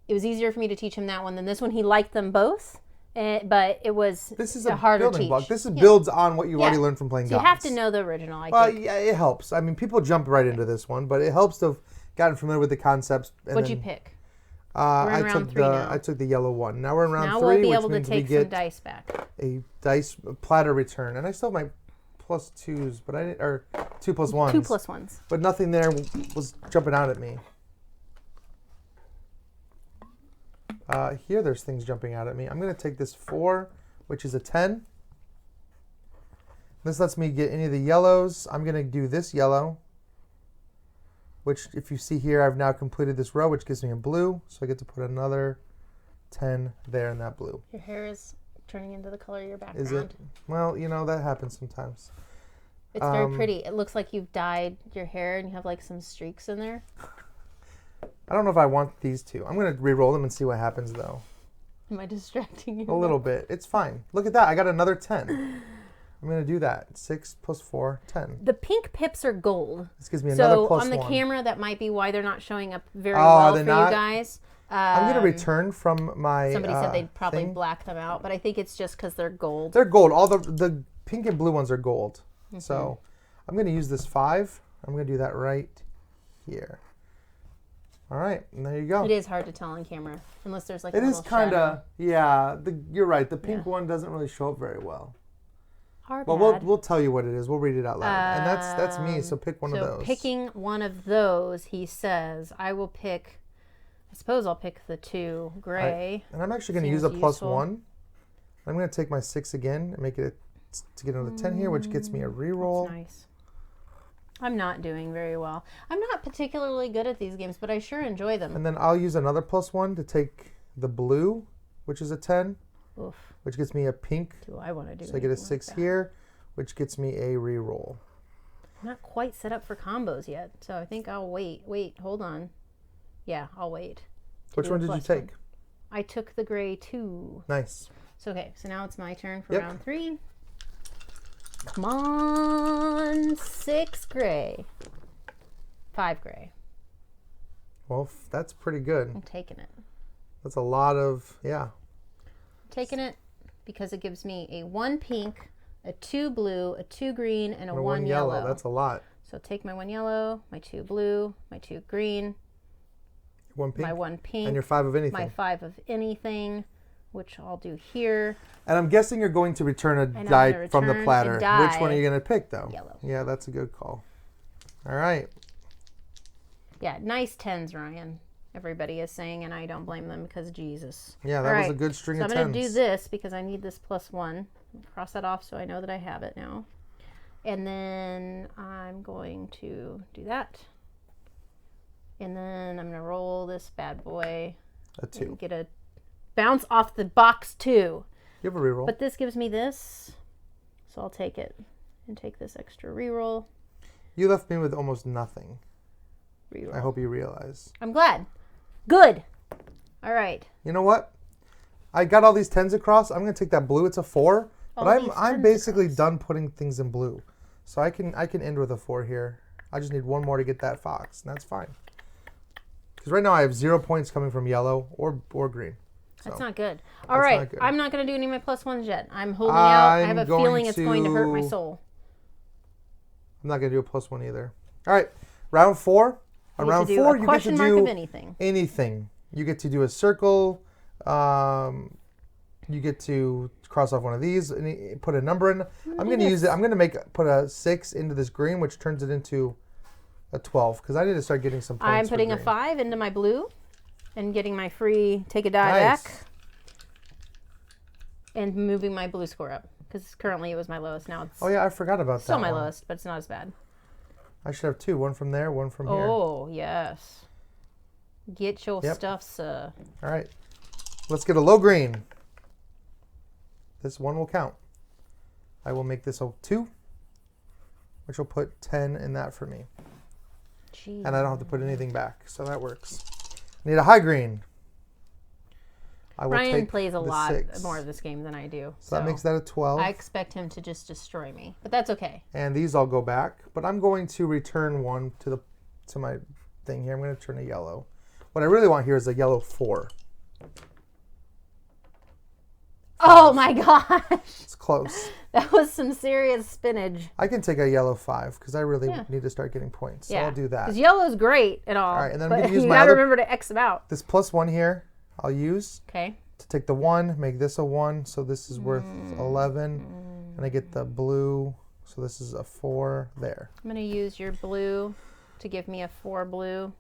it was easier for me to teach him that one than this one. He liked them both. But it was a harder
building
teach.
block. This builds on what you've already learned from playing Gons.
You have to know the original, I think.
Yeah, it helps. I mean, people jump right into this one, but it helps to have gotten familiar with the concepts.
What'd you pick?
We're in round 3 now. I took the yellow 1. Now we're in round 3,
we'll be
which
able to
means
take
we get
some dice back.
A dice platter return. And I still have my plus 2s, but I didn't, or 2 plus 1s.
2 plus 1s.
But nothing there was jumping out at me. Here there's things jumping out at me. I'm going to take this 4, which is a 10. This lets me get any of the yellows. I'm going to do this yellow, which if you see here, I've now completed this row, which gives me a blue. So I get to put another 10 there in that blue.
Your hair is turning into the color of your background.
Is it? Well, you know, that happens sometimes.
It's very pretty. It looks like you've dyed your hair and you have like some streaks in there.
I don't know if I want these two. I'm going to re-roll them and see what happens, though.
Am I distracting you?
A little bit. It's fine. Look at that. I got another 10. I'm going to do that. 6 plus 4, 10.
The pink pips are gold.
This gives me another plus 1.
So on the camera, that might be why they're not showing up very well for you guys.
I'm going to return from my
Somebody said they'd probably
thing.
black them out, but I think it's just because they're gold.
They're gold. All the pink and blue ones are gold. Mm-hmm. So I'm going to use this 5. I'm going to do that right here. All right, and there you go.
It is hard to tell on camera, unless there's like a
little
little shadow. It is kind of,
yeah, you're right. The pink one doesn't really show up very well.
Well,
we'll tell you what it is. We'll read it out loud. And that's me, so pick one of those.
So picking one of those, he says, I suppose I'll pick the 2 gray.
And I'm actually going to use a plus 1. I'm going to take my 6 again and make it to get another 10 here, which gets me a reroll.
That's nice. I'm not doing very well. I'm not particularly good at these games, but I sure enjoy them.
And then I'll use another plus 1 to take the blue, which is a 10, which gets me a pink.
Do I want to do?
So I get a 6 here, which gets me a reroll.
I'm not quite set up for combos yet, so I think I'll wait. Wait, hold on. Yeah, I'll wait.
Which one did you take?
I took the gray 2.
Nice.
So okay, so now it's my turn for round 3. Come on, 6 gray. 5 gray.
Well, that's pretty good.
I'm taking it.
That's a lot of, yeah.
I'm taking it because it gives me a 1 pink, a 2 blue, a 2 green, and a 1 yellow.
That's a lot.
So take my 1 yellow, my 2 blue, my 2 green,
1 pink,
my 1 pink,
and your 5 of anything.
My 5 of anything, which I'll do here.
And I'm guessing you're going to return a die from the platter. Which one are you going to pick, though?
Yellow.
Yeah, that's a good call. All right.
Yeah, nice 10s, Ryan. Everybody is saying, and I don't blame them because Jesus.
Yeah, that was a good string of 10s.
So I'm going to do this because I need this plus 1. Cross that off so I know that I have it now. And then I'm going to do that. And then I'm going to roll this bad boy.
A 2.
Get a bounce off the box 2.
You have a reroll.
But this gives me this. So I'll take it and take this extra reroll.
You left me with almost nothing.
Reroll.
I hope you realize.
I'm glad. Good. All right.
You know what? I got all these 10s across. I'm going to take that blue. It's a 4. But I'm basically done putting things in blue. So I can end with a 4 here. I just need 1 more to get that fox, and that's fine. Because right now I have 0 points coming from yellow or green. So
that's not good. All right. I'm not going to do any of my plus 1s yet. I'm holding out. I have a feeling it's going to hurt my soul.
I'm not going to do a plus 1 either. All right. Round 4. On round 4, you get to do anything. You get to do a circle. You get to cross off one of these and put a number in. I'm going to use it. I'm going to put a 6 into this green, which turns it into a 12 because I need to start getting some points.
I'm putting a 5 into my blue and getting my free take a die back and moving my blue score up because currently it was my lowest. Now it's
I forgot about that.
Still my lowest, but it's not as bad.
I should have 2. 1 from there, 1 from here.
Oh yes. Get your stuff, sir.
All right. Let's get a low green. This 1 will count. I will make this a 2, which will put 10 in that for me. Jeez. And I don't have to put anything back, so that works. I need a high green.
Ryan plays a lot more of this game than I do.
So that makes that a 12.
I expect him to just destroy me, but that's okay.
And these all go back, but I'm going to return 1 to my thing here. I'm going to turn a yellow. What I really want here is a yellow 4.
Oh my gosh.
It's close.
That was some serious spinach.
I can take a yellow 5 because I really need to start getting points. So I'll do that.
Because yellow's great and all.
All right, and then I'm going to use
you got to remember to X them out.
This plus 1 here, I'll use.
Okay.
To take the 1, make this a 1, so this is worth 11. And I get the blue, so this is a 4 there.
I'm going to use your blue to give me a 4 blue,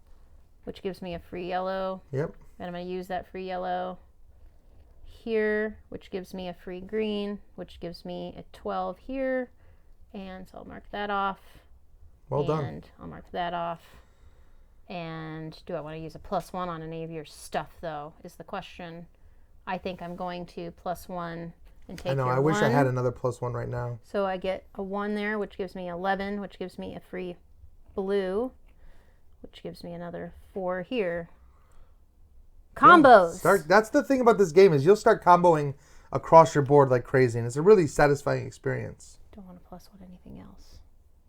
which gives me a free yellow.
Yep.
And I'm going to use that free yellow here, which gives me a free green, which gives me a 12 here. And so I'll mark that off.
Well done.
And I'll mark that off. And do I want to use a plus 1 on any of your stuff, though, is the question. I think I'm going to +1 and take
I know.
your
I wish I
1.
had another +1 right now.
So I get a 1 there, which gives me 11, which gives me a free blue, which gives me another 4 here. Combos.
Yeah, that's the thing about this game is you'll start comboing across your board like crazy, and it's a really satisfying experience.
Don't want to +1 anything else.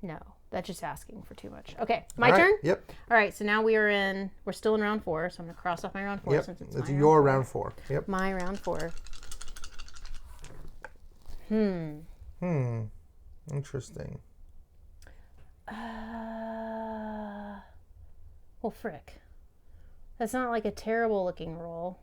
No, that's just asking for too much. Okay, my
All right,
turn?
Yep.
All right, so now we're still in round 4, so I'm going to cross off my round 4
Yep.
since it's
It's
my
your
round
round 4. Yep.
My round 4.
Interesting.
Well, frick. That's not like a terrible looking roll.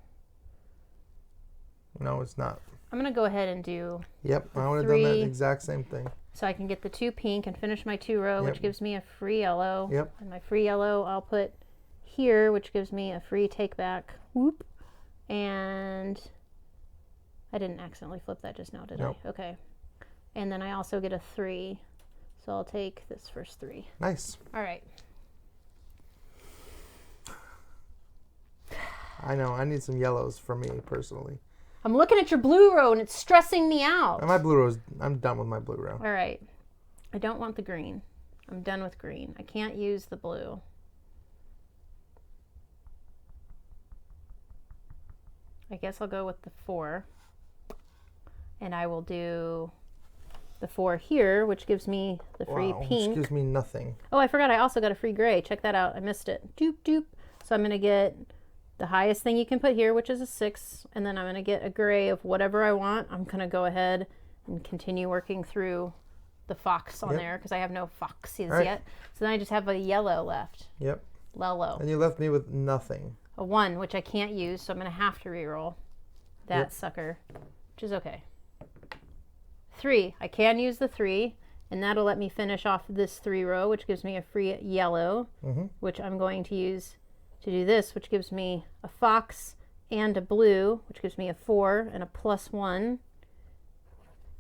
No, it's not.
I'm going to go ahead and do...
Yep, I would have done that exact same thing.
So I can get the 2 pink and finish my 2 row,
Yep.
which gives me a free yellow.
Yep.
And my free yellow I'll put here, which gives me a free take back. Whoop. And I didn't accidentally flip that just now, did
Nope.
I? Okay. And then I also get a 3. So I'll take this first 3.
Nice.
All right.
I know. I need some yellows for me personally.
I'm looking at your blue row and it's stressing me out.
And my blue row I'm done with my blue row.
All right. I don't want the green. I'm done with green. I can't use the blue. I guess I'll go with the 4. And I will do the 4 here, which gives me the free pink.
Which gives me nothing.
Oh, I forgot I also got a free gray. Check that out. I missed it. Doop, doop. So I'm going to get the highest thing you can put here, which is a 6. And then I'm going to get a gray of whatever I want. I'm going to go ahead and continue working through the fox on there because I have no foxes yet. So then I just have a yellow left.
Yep.
Lello.
And you left me with nothing.
A 1, which I can't use, so I'm going to have to reroll that sucker, which is okay. 3. I can use the 3, and that'll let me finish off this 3 row, which gives me a free yellow, which I'm going to use to do this, which gives me a fox and a blue, which gives me a 4 and a +1.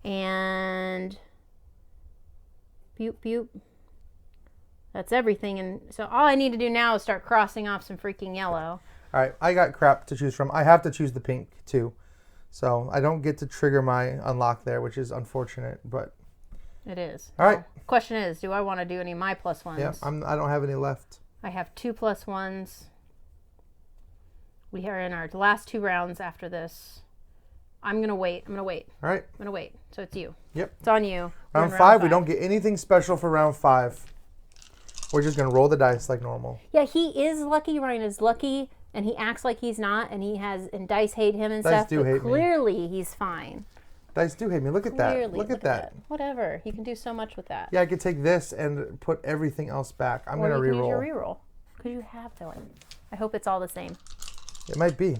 And boop, boop. That's everything. And so all I need to do now is start crossing off some freaking yellow.
All right, I got crap to choose from. I have to choose the pink too. So I don't get to trigger my unlock there, which is unfortunate, but...
It is.
All right.
Question is, do I want to do any of my +1s?
Yeah, I don't have any left.
I have 2 +1s. We are in our last 2 rounds after this. I'm going to wait.
All right.
I'm going to wait. So it's you.
Yep.
It's on you.
Round 5, we don't get anything special for round 5. We're just going to roll the dice like normal.
Yeah, he is lucky. Ryan is lucky, and he acts like he's not, and dice hate him and
Dice
stuff.
do hate me.
Clearly, he's fine.
Dice do hate me. Look at that.
Clearly,
Look at that.
Whatever. He can do so much with that.
Yeah, I could take this and put everything else back. I'm going to
Or you can use your
reroll.
reroll. Because you have the one. I hope it's all the same.
It might be.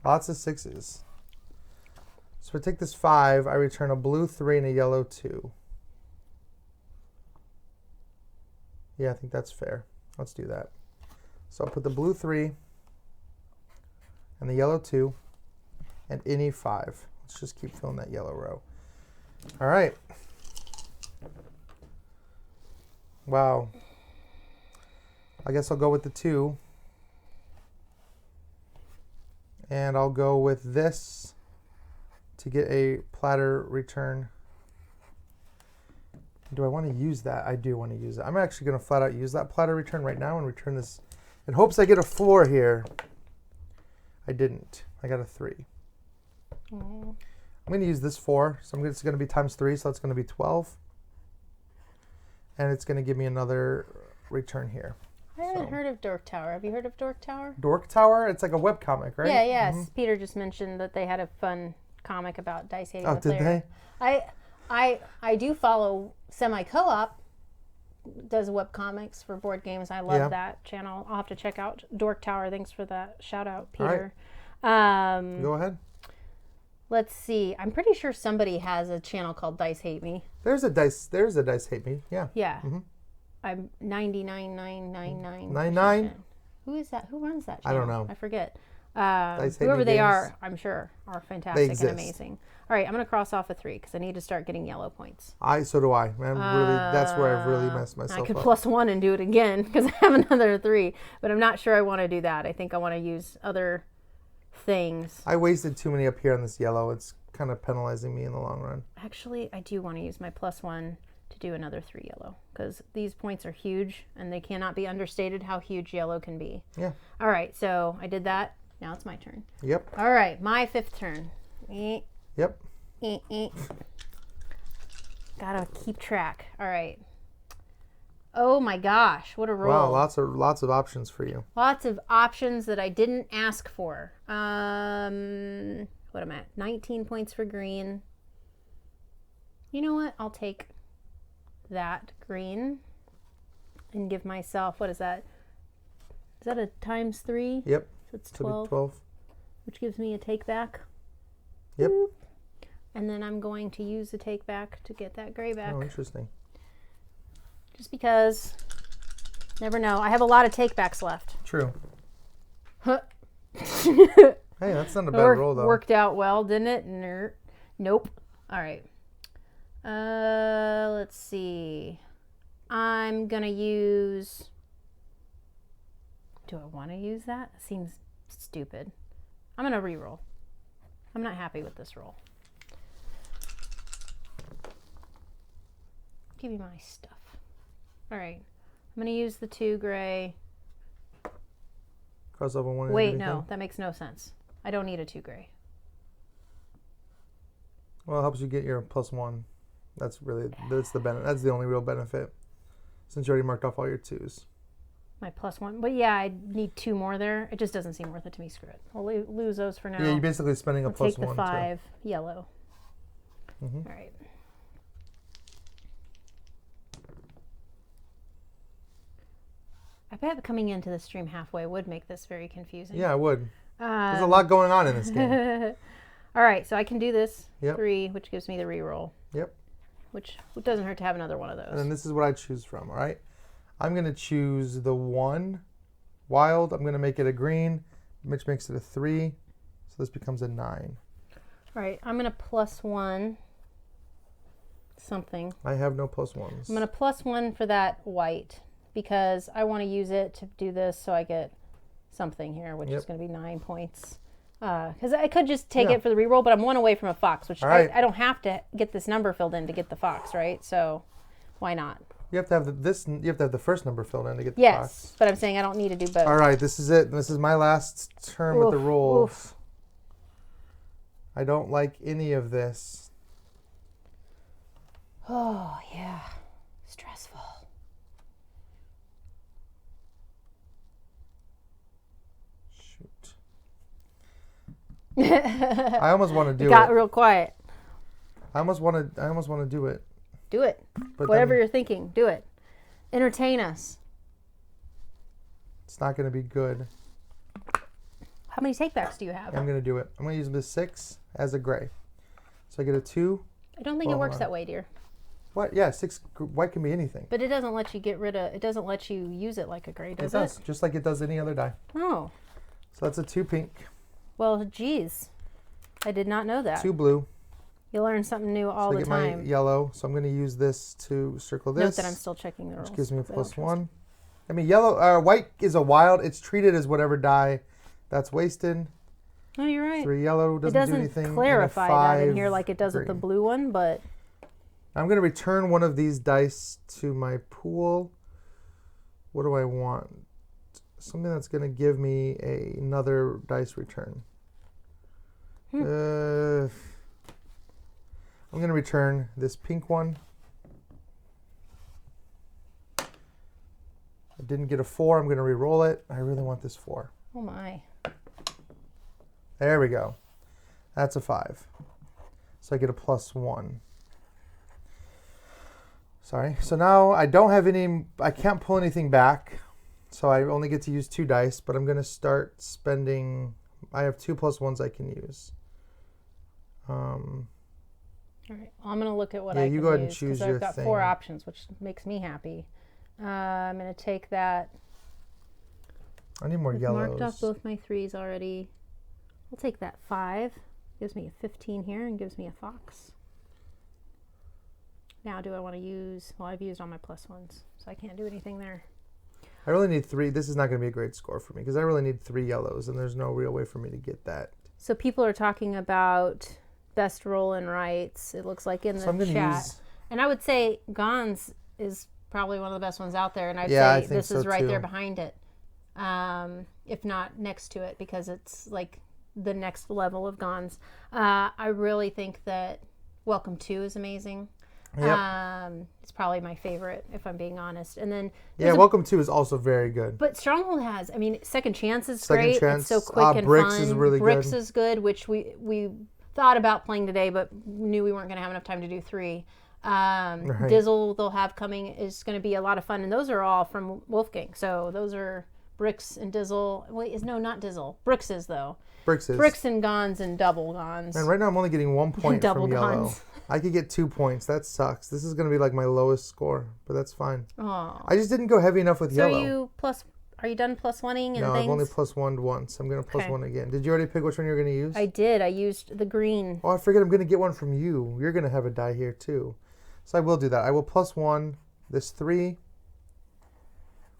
Lots of 6s. So I take this 5. I return a blue 3 and a yellow 2. Yeah, I think that's fair. Let's do that. So I'll put the blue 3 and the yellow 2 and any 5. Let's just keep filling that yellow row. All right. Wow. I guess I'll go with the 2. And I'll go with this to get a platter return. Do I want to use that? I do want to use it. I'm actually going to flat out use that platter return right now and return this in hopes I get a 4 here. I didn't. I got a 3. I'm going to use this 4. So it's going to be times 3, so that's going to be 12. And it's going to give me another return here.
I haven't heard of Dork Tower. Have you heard of Dork Tower?
Dork Tower? It's like a webcomic, right?
Yeah, yes. Peter just mentioned that they had a fun comic about dice hating the player.
Did they?
I do follow Semi Co-op, does webcomics for board games. I love that channel. I'll have to check out Dork Tower. Thanks for that shout out, Peter.
Go ahead.
Let's see. I'm pretty sure somebody has a channel called Dice Hate Me.
There's a dice hate me. Yeah.
Yeah. I'm 99.999.
99?
Who is that? Who runs that channel?
I don't know.
I forget. Whoever they are, I'm sure, are fantastic
exist.
and amazing. All right, I'm going to cross off a 3 because I need to start getting yellow points.
So do I. That's where I've really messed myself up.
I could +1 and do it again because I have another 3, but I'm not sure I want to do that. I think I want to use other things.
I wasted too many up here on this yellow. It's kind of penalizing me in the long run.
Actually, I do want to use my +1 to do another 3 yellow because these points are huge and they cannot be understated how huge yellow can be.
Yeah.
All right, so I did that. Now it's my turn.
Yep.
All right, my 5th turn.
Yep.
Gotta keep track. All right. Oh my gosh, what a roll.
Wow, lots of options for you.
Lots of options that I didn't ask for. What am I at? 19 points for green. You know what? I'll take that green and give myself, what is that? Is that a ×3?
Yep.
So it's 12.
12.
Which gives me a take back.
Yep.
Boop. And then I'm going to use the take back to get that gray back.
Oh, interesting.
Just because, never know. I have a lot of take backs left.
True.
Huh.
Hey, that's not a bad roll, though.
Worked out well, didn't it? Nope. All right. Let's see. I'm going to use... Do I want to use that? It seems stupid. I'm going to re-roll. I'm not happy with this roll. Give me my stuff. All right. I'm going to use the 2 gray.
Cross off on one.
Wait, no. That makes no sense. I don't need a 2 gray.
Well, it helps you get your +1. That's the benefit. That's the only real benefit, since you already marked off all your 2s.
My +1, but yeah, I need 2 more there. It just doesn't seem worth it to me. Screw it. We'll lose those for now.
Yeah, you're basically spending a +1.
Take the 5 yellow.
Mm-hmm.
All right. I bet coming into the stream halfway would make this very confusing.
Yeah, it would. There's a lot going on in this game.
All right, so I can do this 3,
Yep.
which gives me the re-roll.
Which
it doesn't hurt to have another one of those.
And then this is what I choose from, all right? I'm going to choose the 1 wild. I'm going to make it a green, which makes it a 3. So this becomes a 9.
All right, I'm going to +1 something.
I have no +1s.
I'm going to +1 for that white because I want to use it to do this so I get something here, which is going to be 9 points. Because I could just take it for the reroll, but I'm 1 away from a fox, which I don't have to get this number filled in to get the fox, right? So why not?
You have to have You have to have the first number filled in to get the
fox.
fox.
But I'm saying I don't need to do both.
All right, this is it. This is my last turn with the rolls. I don't like any of this.
Oh yeah, stressful.
Shoot. I almost want to do it.
Got real quiet.
I almost want to do it.
Do it.
But
whatever you're thinking, do it. Entertain us.
It's not going to be good.
How many takebacks do you have?
I'm going to do it. I'm going to use the 6 as a gray. So I get a 2.
I don't think it works that way, dear.
What? Yeah, 6 white can be anything.
But it doesn't let you it doesn't let you use it like a gray, does it?
It does, just like it does any other die.
Oh.
So that's a 2 pink.
Well, geez. I did not know that.
2 blue.
You learn something new all the time.
So I get my yellow, so I'm going to use this to circle this.
Note that I'm still checking the rolls.
Which gives me a +1. I mean, white is a wild. It's treated as whatever die that's wasted.
Oh, you're right.
3 yellow doesn't do anything.
It doesn't clarify that in here like it does with the blue one, but...
I'm going to return one of these dice to my pool. What do I want? Something that's going to give me another dice return. I'm going to return this pink one. I didn't get a 4. I'm going to re-roll it. I really want this 4.
Oh, my.
There we go. That's a 5. So I get a +1. Sorry. So now I don't have any... I can't pull anything back. So I only get to use 2 dice. But I'm going to start spending... I have 2 +1s I can use.
All right. Well, I'm going to look at what I can use.
You go ahead and choose your thing.
I've got 4 options, which makes me happy. I'm going to take that.
I need more yellows.
Marked off both my 3s already. We'll take that 5. Gives me a 15 here and gives me a fox. Now do I want to use, well, I've used all my +1s, so I can't do anything there.
I really need 3. This is not going to be a great score for me because I really need 3 yellows, and there's no real way for me to get that.
So people are talking about best roll and rights, it looks like, in the chat. And I would say Gons is probably one of the best ones out there, and I'd say this is right there behind it. If not next to it, because it's like the next level of Gons. I really think that Welcome To is amazing. Yep. It's probably my favorite, if I'm being honest. And then
Welcome To is also very good.
But Stronghold has, I mean, Second Chance is great. It's so quick and
Bricks
fun.
Is really
Bricks
good.
is good, which we thought about playing today, but knew we weren't going to have enough time to do 3. Dizzle they'll have coming is going to be a lot of fun, and those are all from Wolfgang. So those are Bricks and Dizzle. Wait, no, not Dizzle. Bricks is though. Bricks and Gons and double Gons.
And right now I'm only getting 1 point
double
from yellow.
Gons.
I could get 2 points. That sucks. This is going to be like my lowest score, but that's fine.
Oh.
I just didn't go heavy enough with yellow.
So are you done +1ing and
no,
things?
I've only +1'd once. I'm going to +1 again. Did you already pick which one you're going to use?
I did. I used the green.
Oh, I forget I'm going to get one from you. You're going to have a die here too. So I will do that. I will +1 this 3,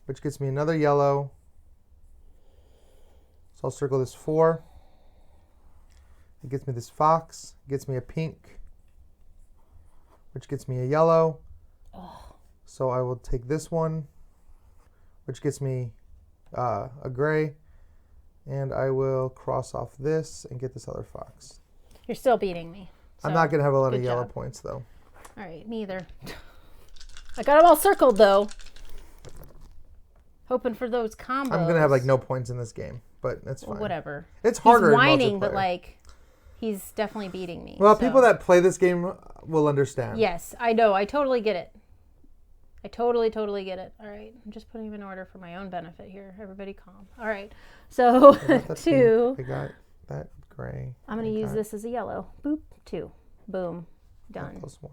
which gets me another yellow. So I'll circle this 4. It gets me this fox. It gets me a pink, which gets me a yellow.
Oh.
So I will take this one, which gets me a gray. And I will cross off this and get this other fox.
You're still beating me. So
I'm not going to have a lot of yellow
job.
points, though.
All right, me either. I got them all circled, though. Hoping for those combos.
I'm going to have, like, no points in this game, but that's fine.
Whatever.
It's harder
He's whining,
in
but, like, he's definitely beating me.
Well, people that play this game will understand.
Yes, I know. I totally get it. I totally get it. All right. I'm just putting them in order for my own benefit here. Everybody calm. All right. So, 2.
I got that gray.
I'm going to use this as a yellow. Boop. 2. Boom. Done.
+1.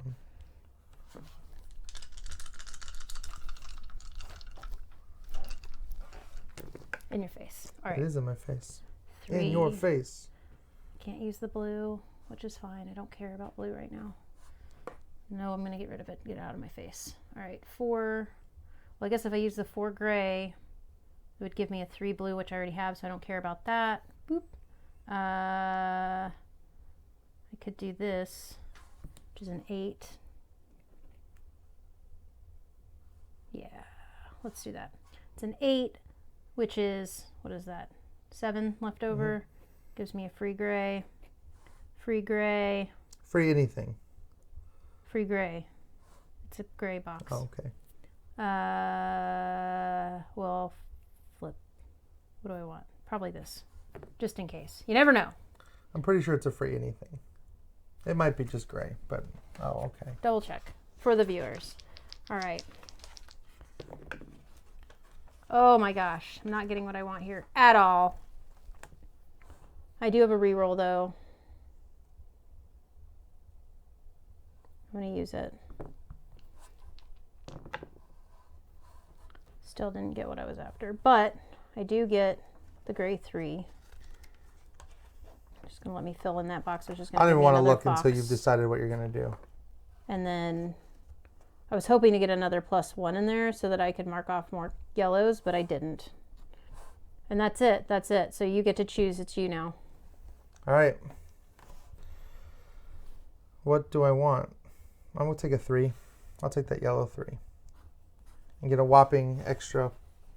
In your face. All right.
It is in my face.
3.
In your face.
Can't use the blue, which is fine. I don't care about blue right now. No, I'm going to get rid of it. Get it out of my face. All right. 4. Well, I guess if I use the 4 gray, it would give me a 3 blue, which I already have, so I don't care about that. Boop. I could do this, which is an 8. Yeah, let's do that. It's an 8, which is, what is that? 7 left over. Gives me a free gray. Free gray.
Free anything.
Free gray. It's a gray box.
Oh, okay.
Well, flip. What do I want? Probably this, just in case. You never know.
I'm pretty sure it's a free anything. It might be just gray, but oh, okay.
Double check for the viewers. All right. Oh my gosh, I'm not getting what I want here at all. I do have a reroll though. I'm gonna use it. Still didn't get what I was after, but I do get the gray 3. Just gonna let me fill in that box, which is gonna.
I don't even want to look
box.
until you've decided what you're gonna do.
And then I was hoping to get another +1 in there so that I could mark off more yellows, but I didn't. And that's it. That's it. So you get to choose. It's you now.
All right. What do I want? I'm gonna take a 3. I'll take that yellow 3 and get a whopping extra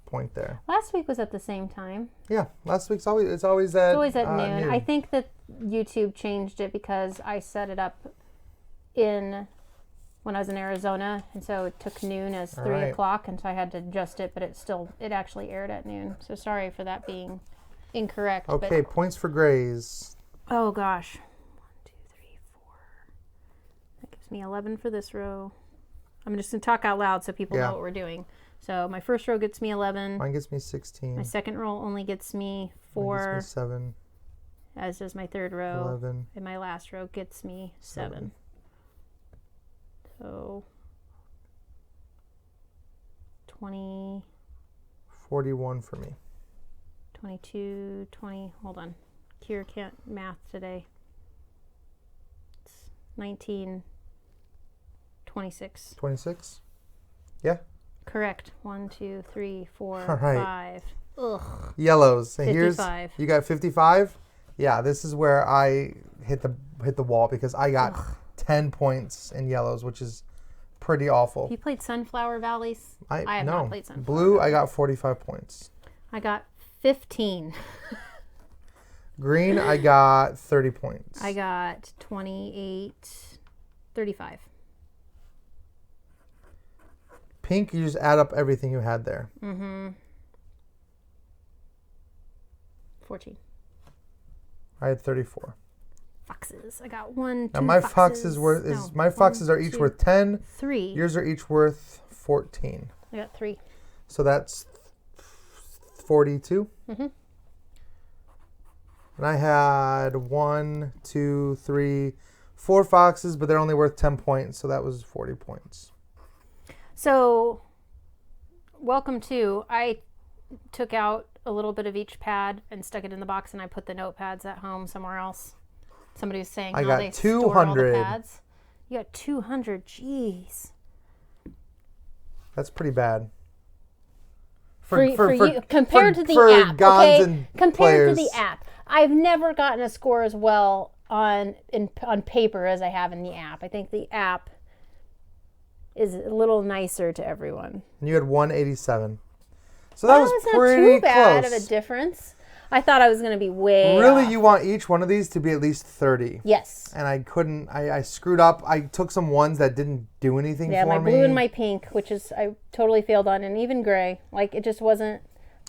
point there.
Last week was at the same time.
Yeah, last week's always it's always at
noon. I think that YouTube changed it because I set it up when I was in Arizona, and so it took noon as 3 o'clock, and so I had to adjust it, but it actually aired at noon. So sorry for that being incorrect.
Okay, points for grays.
Oh gosh. 1, 2, 3, 4. That gives me 11 for this row. I'm just going to talk out loud so people know what we're doing. So my first row gets me 11.
Mine gets me 16.
My second row only gets me 4.
Mine gets me 7.
As does my third row.
11.
And my last row gets me 7. So 20.
41 for me.
22, 20. Hold on. Kier can't math today. It's 1926.
26? Yeah.
Correct. 1, 2, 3, 4,
All right.
5. Ugh.
Yellows. And
55.
You got 55? Yeah, this is where I hit the wall because I got 10 points in yellows, which is pretty awful.
You played Sunflower Valleys? I have
no.
not played Sunflower
Blue,
Valleys.
I got 45 points.
I got 15.
Green, I got 30 points.
I got 28, 35.
Pink, you just add up everything you had there.
14.
I had 34.
Foxes. I got 1, 2
Now my
foxes.
foxes are each worth 10.
3.
Yours are each worth 14.
I got 3.
So that's 42. And I had 1, 2, 3, 4 foxes, but they're only worth 10 points, so that was 40 points.
So, welcome to. I took out a little bit of each pad and stuck it in the box, and I put the notepads at home somewhere else. Somebody was saying
I
how
got
they store all the
200.
pads. You got 200. Jeez.
That's pretty bad.
For you, compared to the app,
guns
okay?
and
Compared
players.
to the app, I've never gotten a score as well on paper as I have in the app. I think the app is a little nicer to everyone.
And you had 187. So that was
not
pretty
too bad
close.
of a difference. I thought I was going to be way
Really,
off.
you want each one of these to be at least 30.
Yes.
And I couldn't. I screwed up. I took some ones that didn't do anything for me.
Yeah, my blue and my pink, which is I totally failed on, and even gray. Like, it just wasn't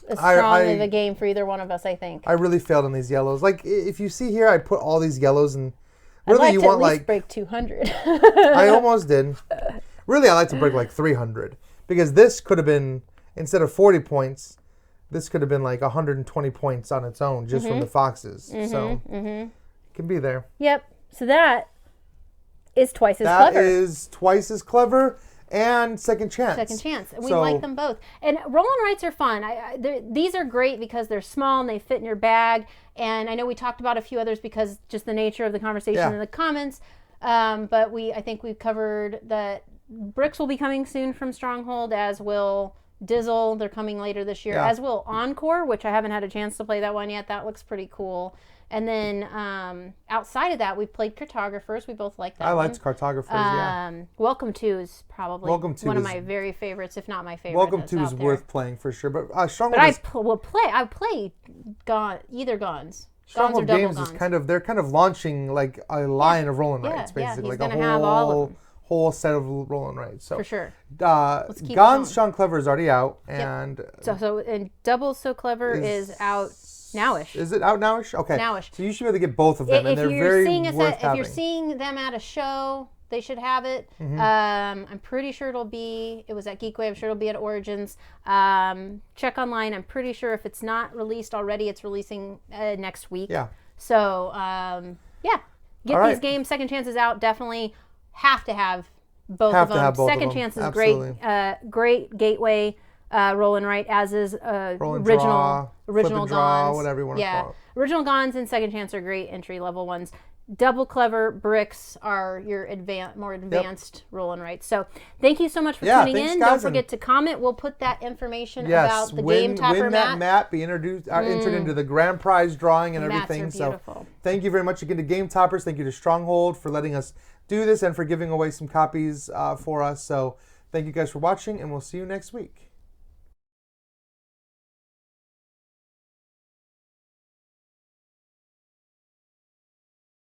as strong of a game for either one of us, I think.
I really failed on these yellows. Like, if you see here, I put all these yellows, and
I'd
really
like
you
to
want
at least
like
break 200.
I almost did. Really, I like to break like 300 because this could have been, instead of 40 points, this could have been like 120 points on its own just from the foxes. So it can be there.
Yep. So that is twice as clever.
That is twice as clever and second chance.
Second chance. And we like them both. And roll and writes are fun. These are great because they're small and they fit in your bag. And I know we talked about a few others because just the nature of the conversation in the comments. But I think we've covered that bricks will be coming soon from Stronghold, as will Dizzle. They're coming later this year, as will Encore, which I haven't had a chance to play that one yet. That looks pretty cool. And then outside of that, we've played Cartographers. We both like that
I
one.
liked Cartographers,
Welcome to is probably
Welcome to
one of
is-
my very favorites, if not my favorite.
Welcome to is
out there.
worth playing for sure. But Stronghold
But
is,
I play either Guns.
Stronghold
Guns or
Games
double
is
Guns.
they're kind of launching like a line of roll and writes,
yeah,
basically.
he's
Like a
gonna have all of them.
whole set of roll and writes. So
For sure.
Guns
keep going.
Sean Clever is already out, and
And Double So Clever is out nowish.
Is it out nowish? Okay.
Nowish.
So you should be able to get both of them, and
If
they're
you're
very
seeing
worth
if
having.
you're seeing them at a show, they should have it. I'm pretty sure it was at Geekway. I'm sure it'll be at Origins. Check online. I'm pretty sure if it's not released already, it's releasing next week.
Yeah.
So, get
All
these
right.
games. Second Chance is out. Definitely have to have both
Have
of
to
them.
have both of
Second
them.
Chance is
Absolutely.
great gateway roll and write, as is
Roll and
original
draw, flip and draw,
Gons.
whatever you want to call it.
Original Gons and Second Chance are great entry level ones. Double Clever bricks are your more advanced roll and write. So thank you so much for tuning
thanks,
in.
guys,
Don't forget to comment. We'll put that information about the Game Topper
win that map, be introduced, entered into the grand prize drawing and
Mats
everything.
are
So
beautiful.
thank you very much again to Game Toppers. Thank you to Stronghold for letting us do this and for giving away some copies for us. So thank you guys for watching, and we'll see you next week.